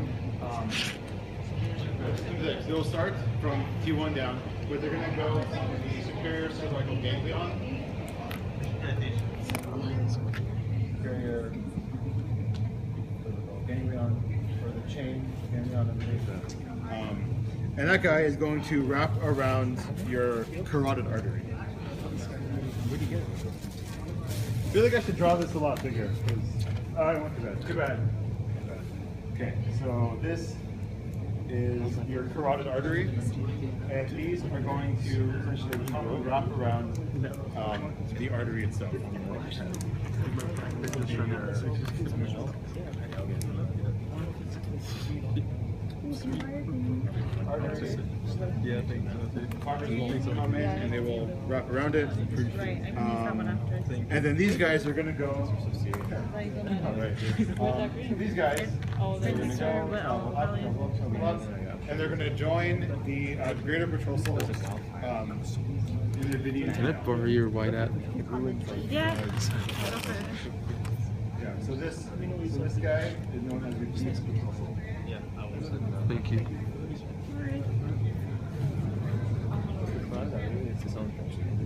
Sympathetics. They'll start from T1 down, but they're going to go on the superior cervical ganglion. Superior cervical ganglion, or the chain ganglion underneath it. And that guy is going to wrap around your carotid artery. Where'd you get it? I feel like I should draw this a lot bigger because I went to bed. Too bad. Okay, so this is your carotid artery, and these are going to essentially wrap around the artery itself. Arteries will come in and they will wrap around it. And then these guys are going to go. These guys are going to go up, and they're going to join the greater petrosal in the video. Can I borrow your white hat? Yeah. Yeah. So this guy is known as the deep petrosal. Thank you.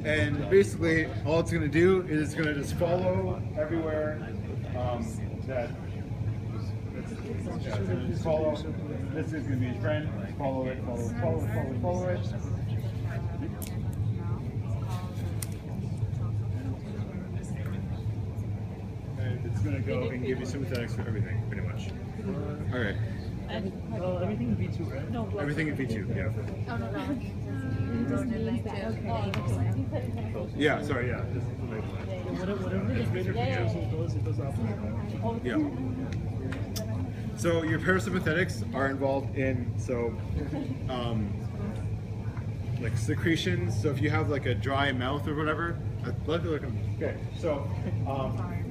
And basically, all it's going to do is it's going to just follow everywhere that. It's going to just follow. This is going to be his friend. Follow it. Follow it. And it's going to go and give you sympathetics for everything, pretty much. All right. Everything in V2, right? No. Everything in V2, yeah. Oh, no. Just means that, okay. Yeah, sorry, yeah. Just Whatever the greater petrosal does, it does opposite. Yeah. So your parasympathetics are involved in like secretions. So if you have like a dry mouth or whatever, okay. So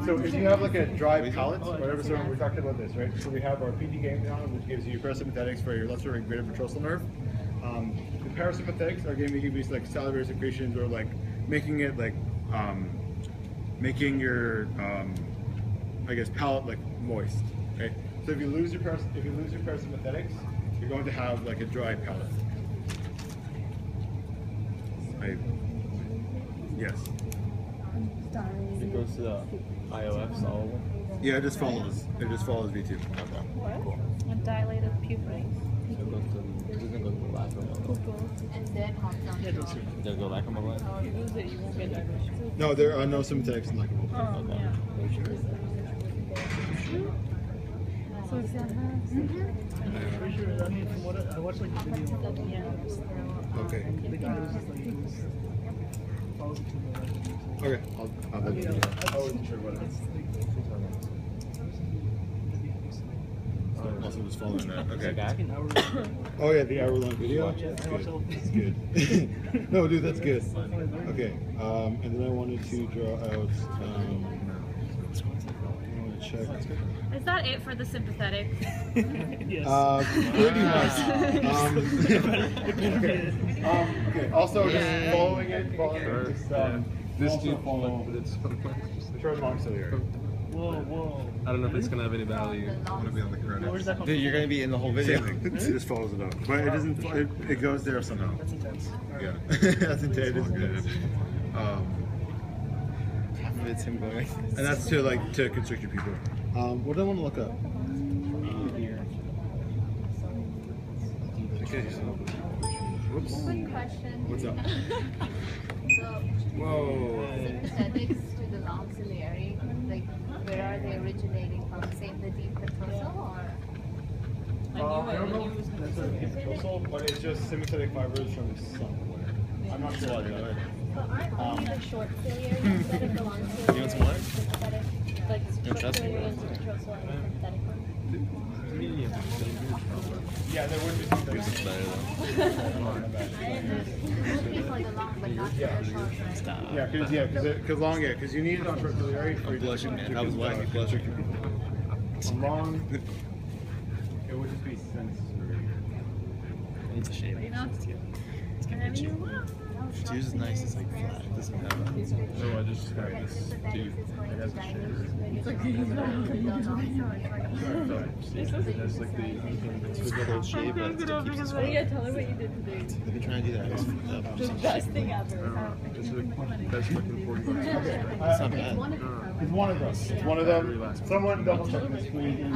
if you have like a dry palate or whatever, so we talked about this, right? So we have our PD ganglion, which gives you parasympathetics for your lesser and greater petrosal nerve. The parasympathetics are going to give you like salivary secretions or like making it like making your I guess palate like moist. Okay. So if you lose your parasympathetics, you're going to have like a dry palate. Yes. It goes to the IOFs, all of them. Yeah, it just follows. It just follows V2. What? A dilated pupil. So it goes to, it doesn't go to the lacrimal. And then hops down. It does go lacrimal line? Oh, you lose it, you won't get diversion. No, there are no sympathetics in lacrimal. Oh, Okay. yeah. So is that Pretty sure, I mean, from what I watched like the video. Yeah. Okay. The guy was just like, he was follows it to the Okay. I'll let you know. I wasn't sure what it is. Also just following that. Okay. Oh yeah, the hour-long video. That's good. That's good. No, dude, that's good. Okay. And then I wanted to draw out. I want to check. Is that it for the sympathetic? Yes. Pretty much. Okay. Also, just following it. Just, This also dude, follow. but it's Short long ciliary. Whoa. I don't know if it's gonna have any value. I'm gonna be on the Where's credits. that come Dude, from? you're gonna be in the whole video. Same thing. It just follows it up, but it doesn't. It goes there somehow. That's intense. Yeah, that's intended. It's good. It's him going. And that's to like to constrict your people. What do I want to look up? Okay. Whoops. Quick question. What's up? So, Whoa. synthetics to the long ciliary, like where are they originating from? Same the deep petrosal or? I don't know if that's a petrosal, but it's just sympathetic fibers from somewhere. I'm not sure. But aren't only the short ciliary instead of the long ciliary? You want some more? Synthetic, like short trust me, ciliary bro. and petrosal and synthetic one. Yeah, there would be something. It's better though. Mostly for the long, but not for the short, right? Stop. Because long, because you need it on circulatory for I'm blushing, man. I was watching you blushing. long. It would just be sensory. I need to shave it. It's gonna be cheap. Yours is nice. It's like flat. It doesn't have that. So I just got this dude. It has a shaver. That's like the. It's a cold shave, but it still keeps it Oh smooth. yeah, tell her what you did today. I've been trying to do that. It's fucked up. The best thing ever. It's like that's fucking 40 bucks. It's not bad. It's one of them. It's one of them. Someone double check this for you.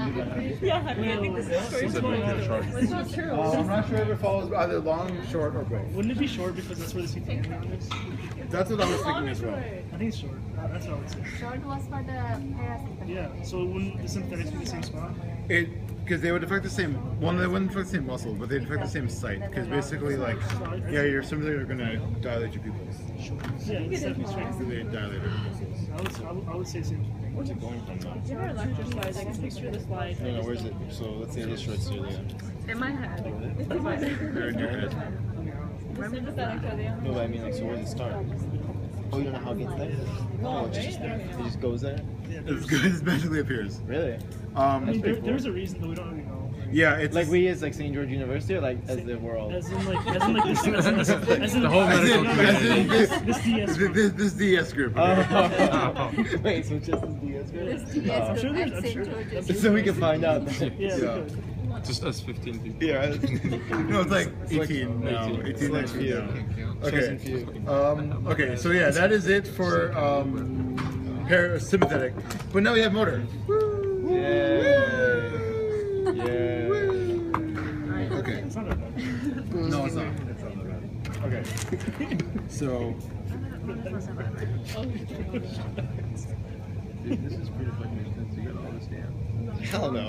Yeah, I mean, I think this is Is that story. really sharp? It's not true. I'm not sure if it follows either long, short, or both. Wouldn't it be short because that's where the CTA is? That's what I was thinking as well. I think it's short. That's what I would say. Short was for the parasympathetic. Yeah, so wouldn't the synthetics be the same spot? Because they would affect the same. Well, they wouldn't affect the same muscle, but they'd affect the same site. Because basically, like, yeah, your sympathetic are gonna dilate your pupils. Yeah, it's definitely straight. They dilate your pupils. I would say same. Where's it going from though? Give her a lecture slide. I can picture the slide. No, where's it? So let's say this short celia. In my head. They're in your head. Remember that I told you? No, but I mean, like, so where's it start? Oh, you don't know how it gets there? No, it's just there. It just goes there? It's good as magically appears. Really? I mean, pretty cool. there's a reason, but we don't really know. Yeah, it's Like we as like St. George University or like as the world? As in like this, as in The whole medical this DS group. this DS group. Oh. Wait, so just this DS group? I'm sure there's, I'm sure. So we can find out. Yeah, we Yeah. could. Just us 15 people. Yeah. No, it's like 18 now. 18 next year. Okay. Okay, so yeah, that is it for parasympathetic. But now we have motor. Yeah. Okay. It's not that bad. No, it's not. Okay. So. This is pretty fucking intense. You got all this down. Hell no.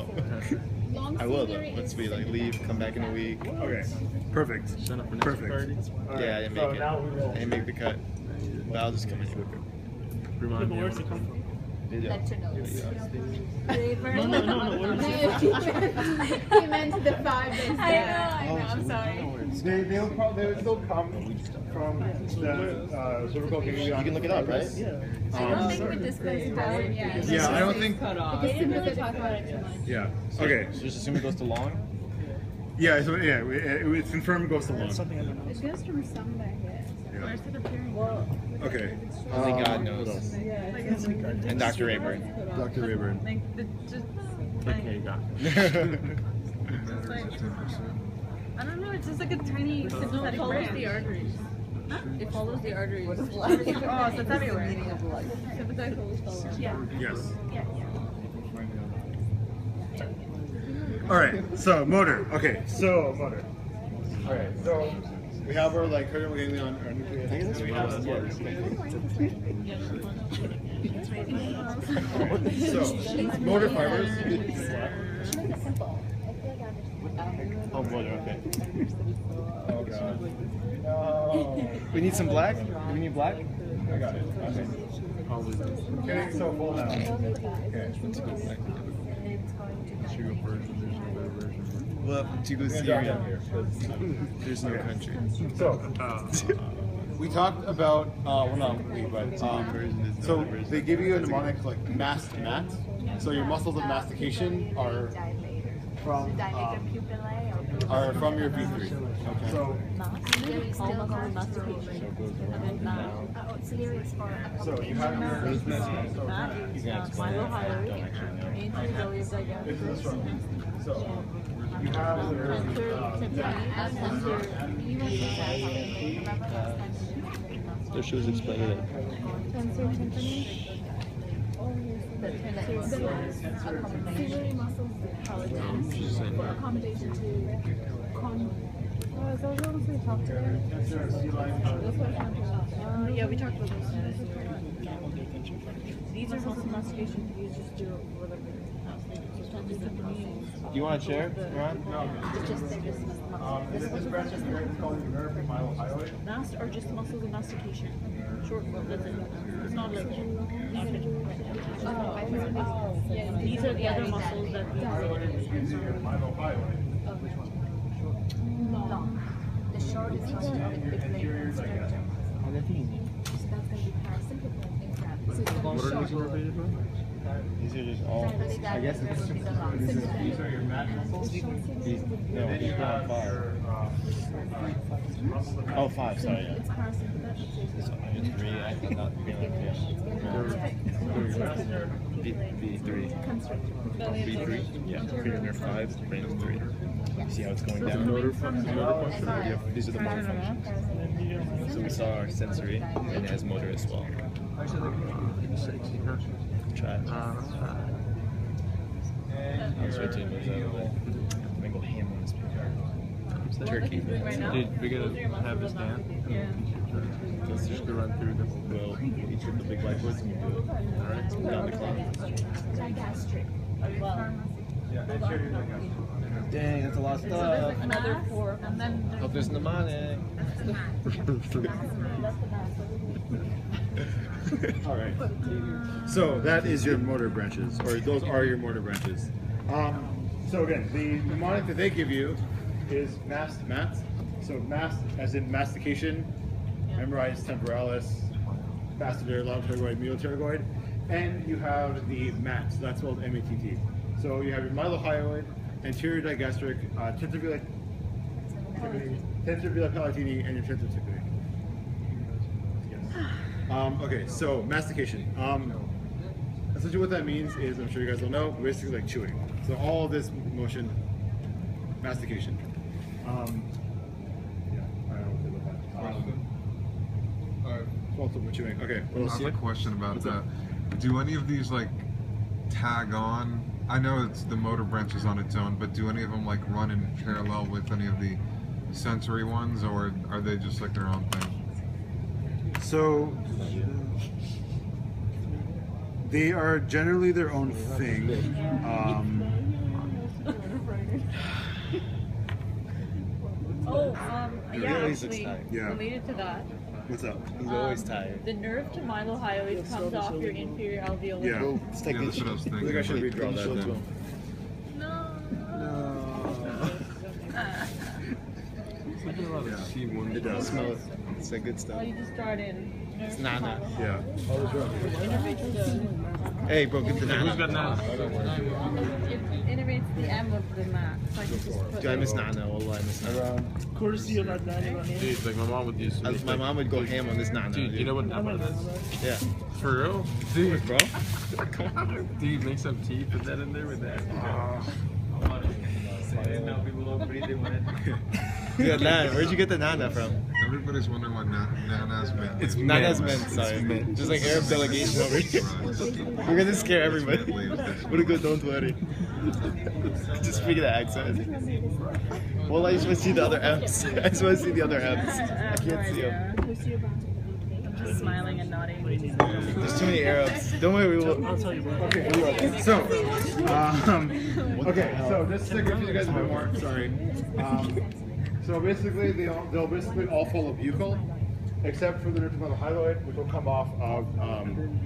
I will though. Once we like leave, come back in a week. Okay. Perfect. Sign up for next Perfect. party. Yeah, I didn't make it. I didn't make the cut. But I'll just come in. Remind But me. where's it come from? Video. Lecture notes. No, where is it? He meant the 5 days. I know, I'm sorry. They would still come from the cervical ganglion. You can look it up, right? Yeah. I don't think we discussed that. Yeah. Yeah, I don't think. They didn't really talk about it too much. Yeah. Okay. So just assume it goes to long. Yeah. So yeah, it's confirmed it goes to That's long. something I don't know. It goes from somewhere here. Where's it appearing? Okay. Only God knows. what else? And Dr. Rayburn. Dr. Rayburn. Like, just, Okay, got it. I don't know, it's just like a tiny sympathetic branch. The arteries. It follows the arteries. Oh, so it's everywhere. Sympathetic follows. Yeah. Yes. All right. So motor. Okay. So motor. All right. So we have our like cranial ganglion, our nucleus. We have so motor fibers. Oh, motor. Okay. Oh god. No. We need some black. Do we need black? I got it. Okay. Getting so full now. Okay. Well, to go Syria. There's no country. So, we talked about, well not we, but, so they give you a mnemonic like mast to mat. So your muscles of mastication are from, are from your V3. So, All muscle mastication. And then auxiliary is for so you have your Anterior digastric. so you have your So she was explaining it. tensor tympani. Ciliary muscles for accommodation to is that what we talked about? Yeah, we talked about this. These are muscle mastication. You just do whatever. Do you want a chair, Ron? this branch is called the nerve mylohyoid. Mast are just muscles of mastication. Short form, that's it. It's not like these are the other muscles that we Mylohyoid. No. The short is muscle of the leg sternum. So that's going to be parasympathetic. So it's going to be short. These are just all. I guess it's. These are your mat muscles. These, no, these are 5. Oh, 5, sorry. Yeah. It's parasympathetic. This one, it's 3. I thought that would be like V3. V3? Yeah, cranial nerve 5, brain is 3. You see how it's going down? Motor function. Yep, these are the motor functions. So we saw our sensory, and it has motor as well. Try it. I'll switch it. I'm gonna go ham on this picture. Turkey. Dude, we're gonna have this down. yeah. Let's just go run through the. We'll each of the big whiteboards and we'll do it. Alright, so down the clock. Digastric. Dang, that's a lot of stuff. Another 4, and then Hope there's mnemonic. All right. So that is your motor branches, or those are your motor branches. So again, the mnemonic that they give you is MAST. So MAST, as in mastication, memorize temporalis, masseter, lobopterygoid, medial and you have the MAT. So that's called MATT. So you have your mylohyoid, anterior digastric, tensor palatini, and your tensor tympani. Okay, so mastication. Essentially what that means is, I'm sure you guys will know, basically like chewing. So all of this motion, mastication. Yeah, I don't know what to multiple chewing. Okay, I have a question about that. Do any of these like tag on? I know it's the motor branches on its own, but do any of them like run in parallel with any of the sensory ones, or are they just like their own thing? So they are generally their own thing. yeah, always actually, looks tired. Yeah. related to that, What's up? He's always tired. the nerve to mylohyoid comes off your inferior alveolar. Yeah. Let's take Yeah, this. that's what I was I think I thinking. should redraw that then. It does. Smell it. It's like good stuff. You just start in. It's nana. Yeah. Hey, bro, get the nana. Who's got that? It innervates the M of the mat. So I can just put Dude, I miss nana. Wallah, I miss nana. Courtesy of Adnan. Dude, like my mom would use. My mom would go ham on this nana. Dude, you know what nana is? Yeah. For real? Dude, Bro? come on. Dude, make some tea, put that in there with that. Dude, nana. Where'd you get the nana from? Everybody's wondering what Nana's meant. It's nana's meant, sorry. Just like Arab delegation over here. We're gonna scare everybody. What a good, don't worry. Just speak that accent. Well, I just want to see the other M's. I just want to see the other M's. I can't see them. I'm just smiling and nodding. There's too many Arabs. Don't worry, we will. I'll tell you what. Okay, so, okay, so just to confuse you guys a bit more, sorry. So basically, they'll basically all follow buccal, except for the nerve mylohyoid, which will come off of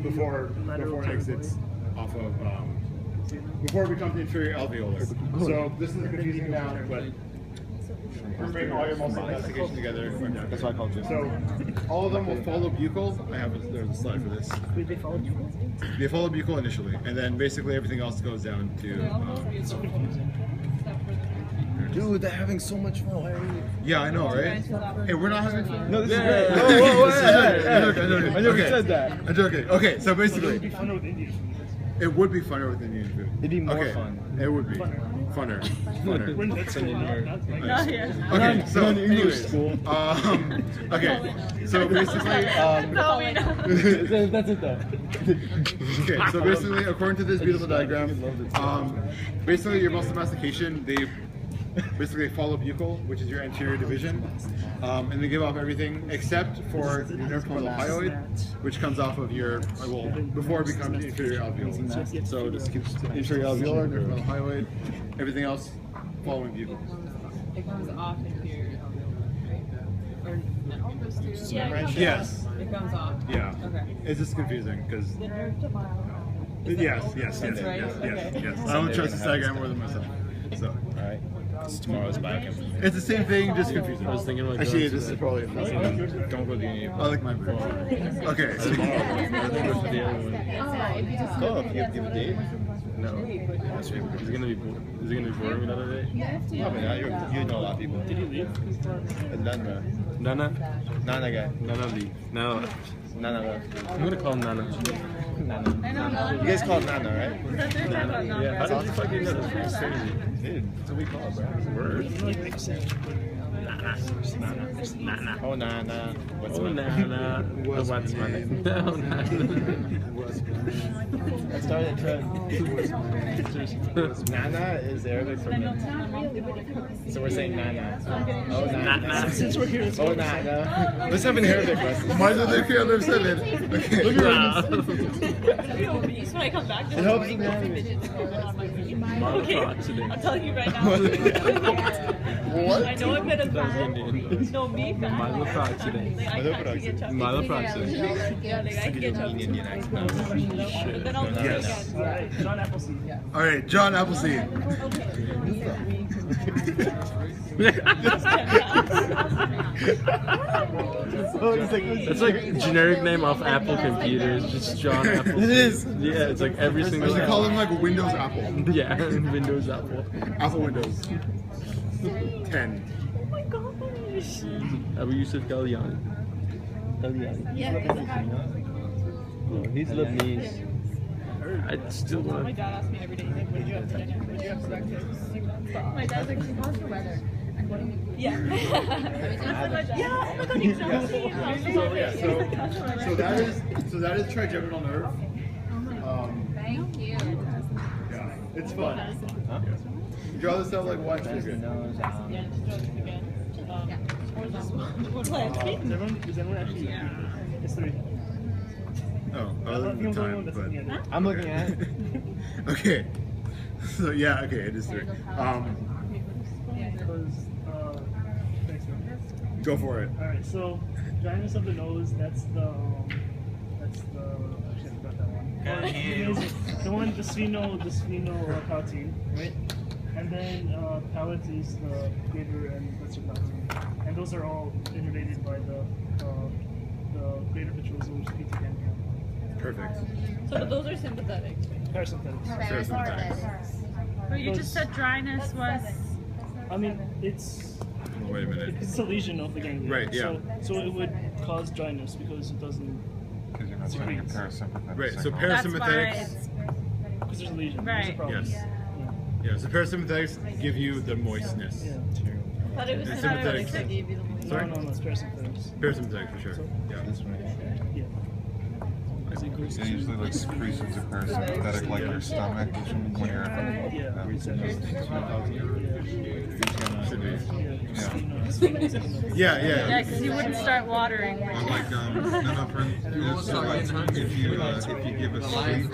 before it exits off of before it becomes the inferior alveolar. So this is confusing now, but we're bringing all your muscle mastication together. That's why I called you. So all of them will follow buccal. There's a slide for this. They follow you. They follow buccal initially, and then basically everything else goes down to. Dude, they're having so much fun. Why are we? Yeah, I know, right? Hey, we're not having fun. No, this Yeah. is great. Whoa, whoa, I never said that. I'm joking. Okay, so basically, It'd be funner with Indian food. it would be funner with Indian food. It'd be more Okay, fun. It would be funner. Funner. We're that's Indian not nerd. like Oh, yeah. Okay, so Not an English anyways, school. okay, so basically, No, we know. That's it though. okay, so basically, according to this beautiful diagram, basically your muscle mastication, they basically follow buccal, which is your anterior division, and they give off everything except for your nerve terminal hyoid, which comes off of your, well, before it becomes inferior alveolar. So this keeps inferior alveolar, nerve terminal hyoid, everything else following buccal. It comes off inferior. Or no. Yes. It comes off. Yeah. Okay. It's just confusing because. Yes. That's right? Yes. Okay. I don't trust this diagram more than myself. So. Alright. Tomorrow's biochem. It's the same thing, just confusing. I was thinking about Actually, going this to is probably. Don't go to uni. I like my bird. Okay. Tomorrow. I think it's the other one. Oh, if you give a date? No. Is it gonna be boring another day? Probably not. You know a lot of people. Did you leave? Nana. Nana? Nana guy. Nana Lee. No. Nana left. I'm gonna call him Nana. Nana. You guys call it Nana, right? Nana. Yeah. How did you fucking know? That's crazy. Dude, that's what we call it, bro. Word. Nana. Oh, Nana. What's Oh, my Nana. What's my name? No, Nana. I started a trend. Nana is Arabic for mint. So we're saying Nana. Oh, Nana. Since we're here, let's Oh, Nana. Let's have an Arabic lesson. Why did they feel they're 7? Okay. So when I come back, It helps in the Arabic. okay, I'm telling you right now. What? I know I'm gonna fat. Indian. No, me fat. Milo Proxidate. Like, I can get chubby. Milo Proxidate. Yeah, like I can get chubby. Indian accent. But then I'll do it Yes. again. Alright, John Appleseed. All right, John Appleseed. It's like generic name off Apple computers, just John Apple. It is. Yeah, it's like every I single. should call him like Windows Apple. Yeah, Windows Apple. Apple Windows. 10. Oh my gosh. Abu Yusuf Galiani. Yeah, because Oh, he's Lebanese. I still my want. dad asks me every day, he's like, what did you have for dinner? What did you have for breakfast? My dad's like, how's the weather? Yeah. Yeah, oh my god, you know me. So that is trigeminal nerve. Thank you. Yeah, it's fun. Draw this out like white sugar. Yeah, just join it again. Where's this one? Is Everyone actually? It's 3. Oh, I I was think looking I'm at the only one the that's time, looking at it. I'm looking at it. but okay. So yeah, okay, it is 3. Because, thanks, man. Go for it. Alright, so dryness of the nose, that's the actually I forgot that one. The one, the sphenopalatine, right? And then palate is the greater and lesser palatine. And those are all innervated by the greater petrosal, which is PT ganglia. Perfect. So but those are sympathetic. Parasympathetics. But you just said dryness was. I mean, it's Wait a minute. it's a lesion of the ganglia. Right, yeah. So it would cause dryness because it doesn't, Because you're not sending a parasympathetic Right, so signal. That's why parasympathetics. it's. because there's a lesion. There's a Right. problem. Yes. Yeah, so parasympathetics give you the moistness. Yeah. But it was It's sympathetic sympathetic. that gave you the moist. No, it's parasympathetics. Parasympathetics for sure. Yeah. Yeah. As it goes They usually like secretions of parasympathetic, like your stomach when you're Yeah, yeah. Yeah, because you wouldn't start watering. But like so like if you give a sleep,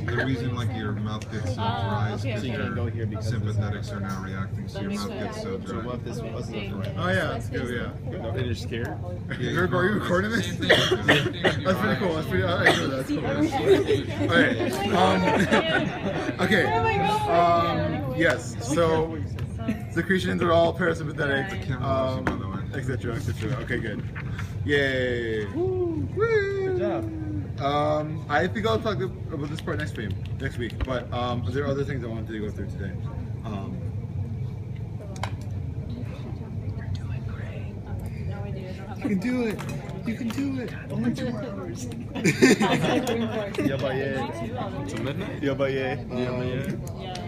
the reason like your mouth gets so dry is okay, because okay. your Go here because of this. sympathetics are now reacting, so your makes mouth gets so So dry. what if this was the right? Oh yeah, that's good, yeah. And you're scared? Are you recording this? That's pretty cool. That's pretty. I like that. That's cool. Okay. Okay. Yes. So secretions are all parasympathetic, etc., etc. Okay, good. Yay! Woo! Good job. I think I'll talk about this part next week. But there are other things I wanted to go through today. can do it. You can do it. Only 2 hours. Till midnight? I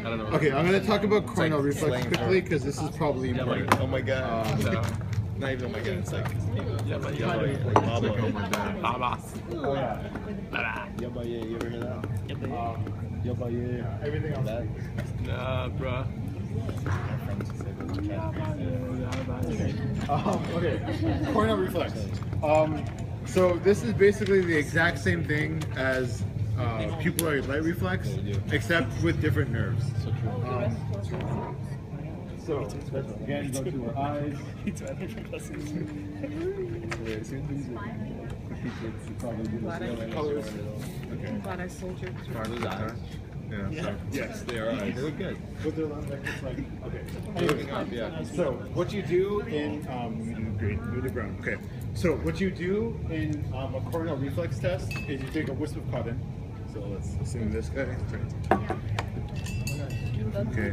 don't know. Okay, I'm going to talk about coronal reflex quickly because this is probably important. Oh my god. No. Not even oh my god, it's like Yabaye. Babas. Oh, yeah. Yabaye, you ever hear that? Yabaye. Everything else. That? Nah, bruh. Okay, coronal reflex. So this is basically the exact same thing as pupillary light reflex, except with different nerves. So again, go to our eyes. Colors. Okay. Glad I soldiered through. Are those eyes? Yeah. Yes, They are eyes. They look good. With their lens, it's like okay. Anyways, so what you do in green, move the ground. Okay. So what you do in a coronal reflex test is you take a wisp of cotton. So let's assume this guy. Okay.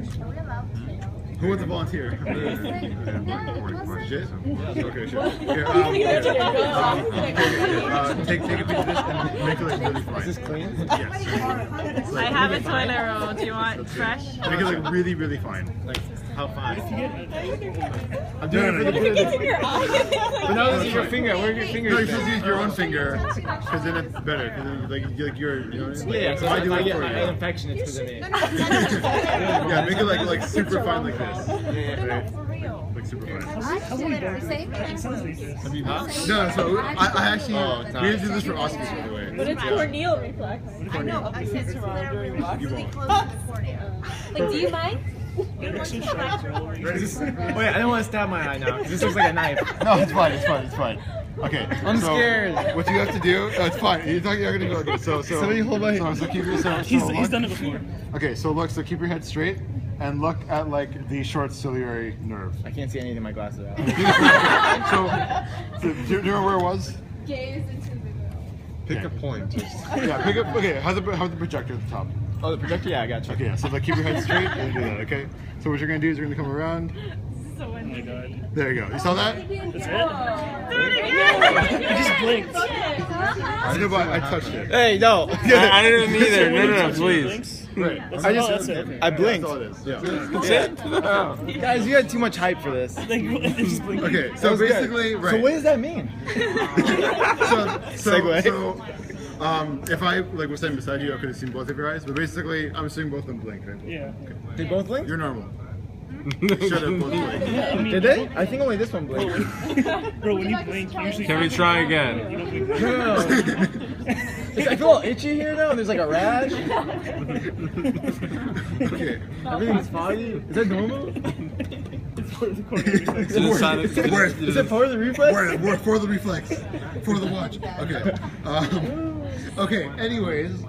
Who wants to volunteer? Shit? Okay, sure. Here, take a piece of this and make it like really fine. Is this clean? Yes. I have a toilet roll. Do you want fresh? Make it like really, really fine. Like, how fine? I'm doing it for the But now this is your finger. Where are your fingers? No, you should use your own finger, because then it's better. Because like you're, you know what I mean? Yeah, so I if do I it get for an you. infection, it's because of me. Yeah, make it like super fine like this. Right? For real. Like super fine. It sounds dangerous. Have you not? No, so I actually it's not. we did this for Oscars by the way. But it's corneal reflex. I know. I said to Ron during You really won't. close to the cornea. Like, do you mind? They're so sharp, bro. Wait, I don't want to stab my eye now. This looks like a knife. No, it's fine. It's fine. It's fine. Okay. I'm so scared. What you have to do? No, it's fine. You're gonna go. Okay, so Somebody hold my so keep your He's look. done it before. Okay, so look. So keep your head straight and look at like the short ciliary nerve. I can't see anything in my glasses out. So do you know where it was? Gaze into the girl. Pick a point. Yeah. Pick up. Okay. How's the projector at the top? Oh, the projector? Yeah, I got you. Okay. Yeah, so like keep your head straight and do that. Okay. So what you're gonna do is you're gonna come around. Oh my god. There you go. You saw that? That's it? Do it again! You just blinked. I know, but I touched it. Hey, no. I didn't either. No, please. Right. That's I all, just- that's it. I blinked. That's all it is. Yeah. Guys, you had too much hype for this. Like, they just blinked. Okay. That So was good. basically, right. So what does that mean? Segue. So, if I like was standing beside you, I could have seen both of your eyes. But basically, I'm assuming both of them blink, right? Yeah. They both blinked? You're normal. Should have both blinked. I mean, Did they? I think only this one blinked. bro, when you blink, you usually. Can we try You again? don't blink. No. I feel all itchy here now. There's like a rash. Okay. Everything's foggy. Is that normal? It's part of the corner reflex. Did it sound- Is it part of the reflex? We're for the reflex, for the watch. Okay. Okay. Anyways.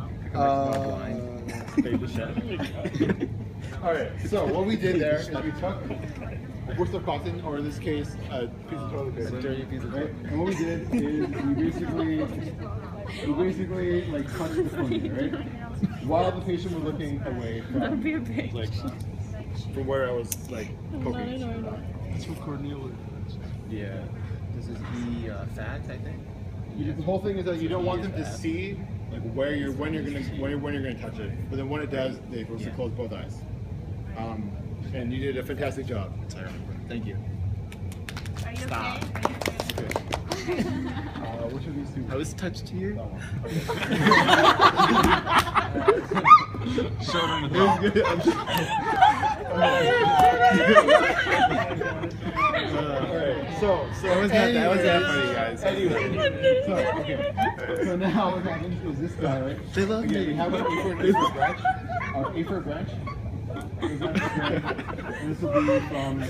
All right. So what we did there is we took a wisp of cotton, or in this case, a piece of toilet paper. Dirty piece of Right? paper. And what we did is we basically like touched the cornea, right? While the patient was looking away That would from be a bitch. like from where I was like poking. That's what Cornelia is. Yeah. This is fat, I think. The whole thing is that you don't want them to see like when you're gonna touch it, but then when it does, they're supposed to close both eyes. And you did a fantastic job. Thank you. Are you Stop. okay? Okay. Which of these two? I was touched here. Show them the dog. Alright, so That was not that funny, guys. Anyway, so now what happens is this guy, right? They love Again, we me. have an A4 branch. Our A4 branch. And this will be from. I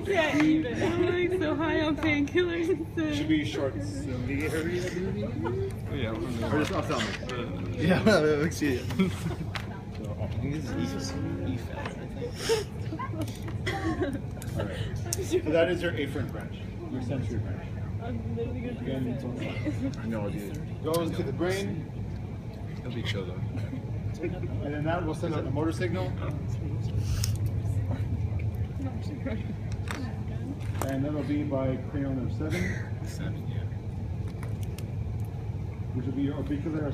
can't even. I'm like so high on painkillers. Should be short ciliary, I believe. Yeah, Or just ophthalmic. Yeah, let's see it. So, I think this is EFAT, I think. alright. So that is your afferent branch, your sensory branch. Again, it's on the side. No, dude. Goes to the brain, It'll be chill though. and then that will send out the motor signal. And that'll be by cranial nerve 7. 7, yeah. Which would be your orbicular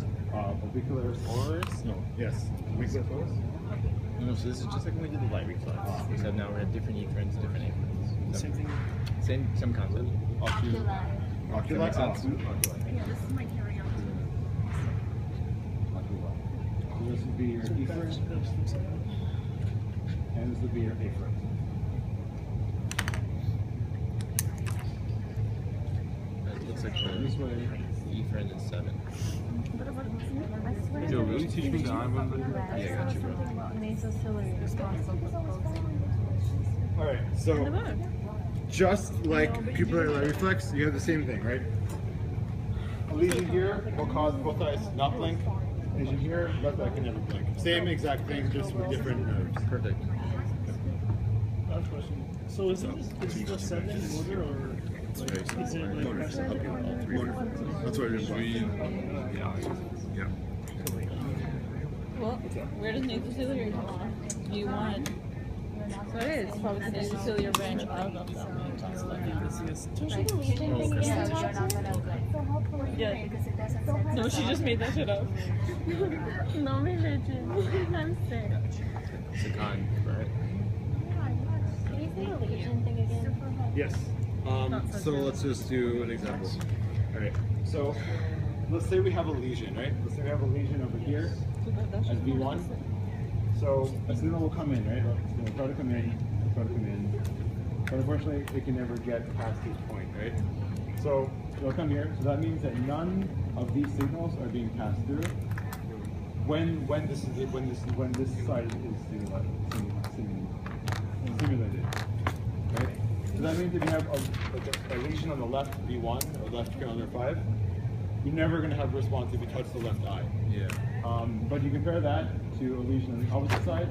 Force? No. Yes. Orbicular force. No, so this is just like when we did the light reflex. Except now we have different efferents, different afferents. Same thing. Same concept. Oculi. Oculi. Makes sense. Yeah, this is my carry-on. So this would be your efferent, and this would be your afferent. It looks like This way. the efferent is 7. Yo, really teach me the island? Yeah, I got you, bro. Nasociliary responsible for closing. All right. So just like pupillary reflex, you have the same thing, right? A lesion here will cause both eyes not blink. Lesion here, left eye can never blink. Same exact thing, just with different nerves. Perfect. I have a question. So is it just 7 in order, or like, is it like That's what it is. Yeah. Well, where does nasociliary come on? Do you want? So it is probably the nasociliary branch out of that one. Talks about that. Yeah. No, she just made that shit up. No religion. I'm sick. It's a con, right? Can you say the lesion thing again? Yes. So let's just do an example. All right. So let's say we have a lesion, right? Let's say we have a lesion over here as V1. So a signal will come in, right? It's going to try to come in, but unfortunately it can never get past this point, right? So it'll come here. So that means that none of these signals are being passed through when this side is stimulated, right? So that means if you have a lesion on the left V1 or left cranial 5, you're never going to have a response if you touch the left eye. Yeah. But you compare that to a lesion on the opposite side.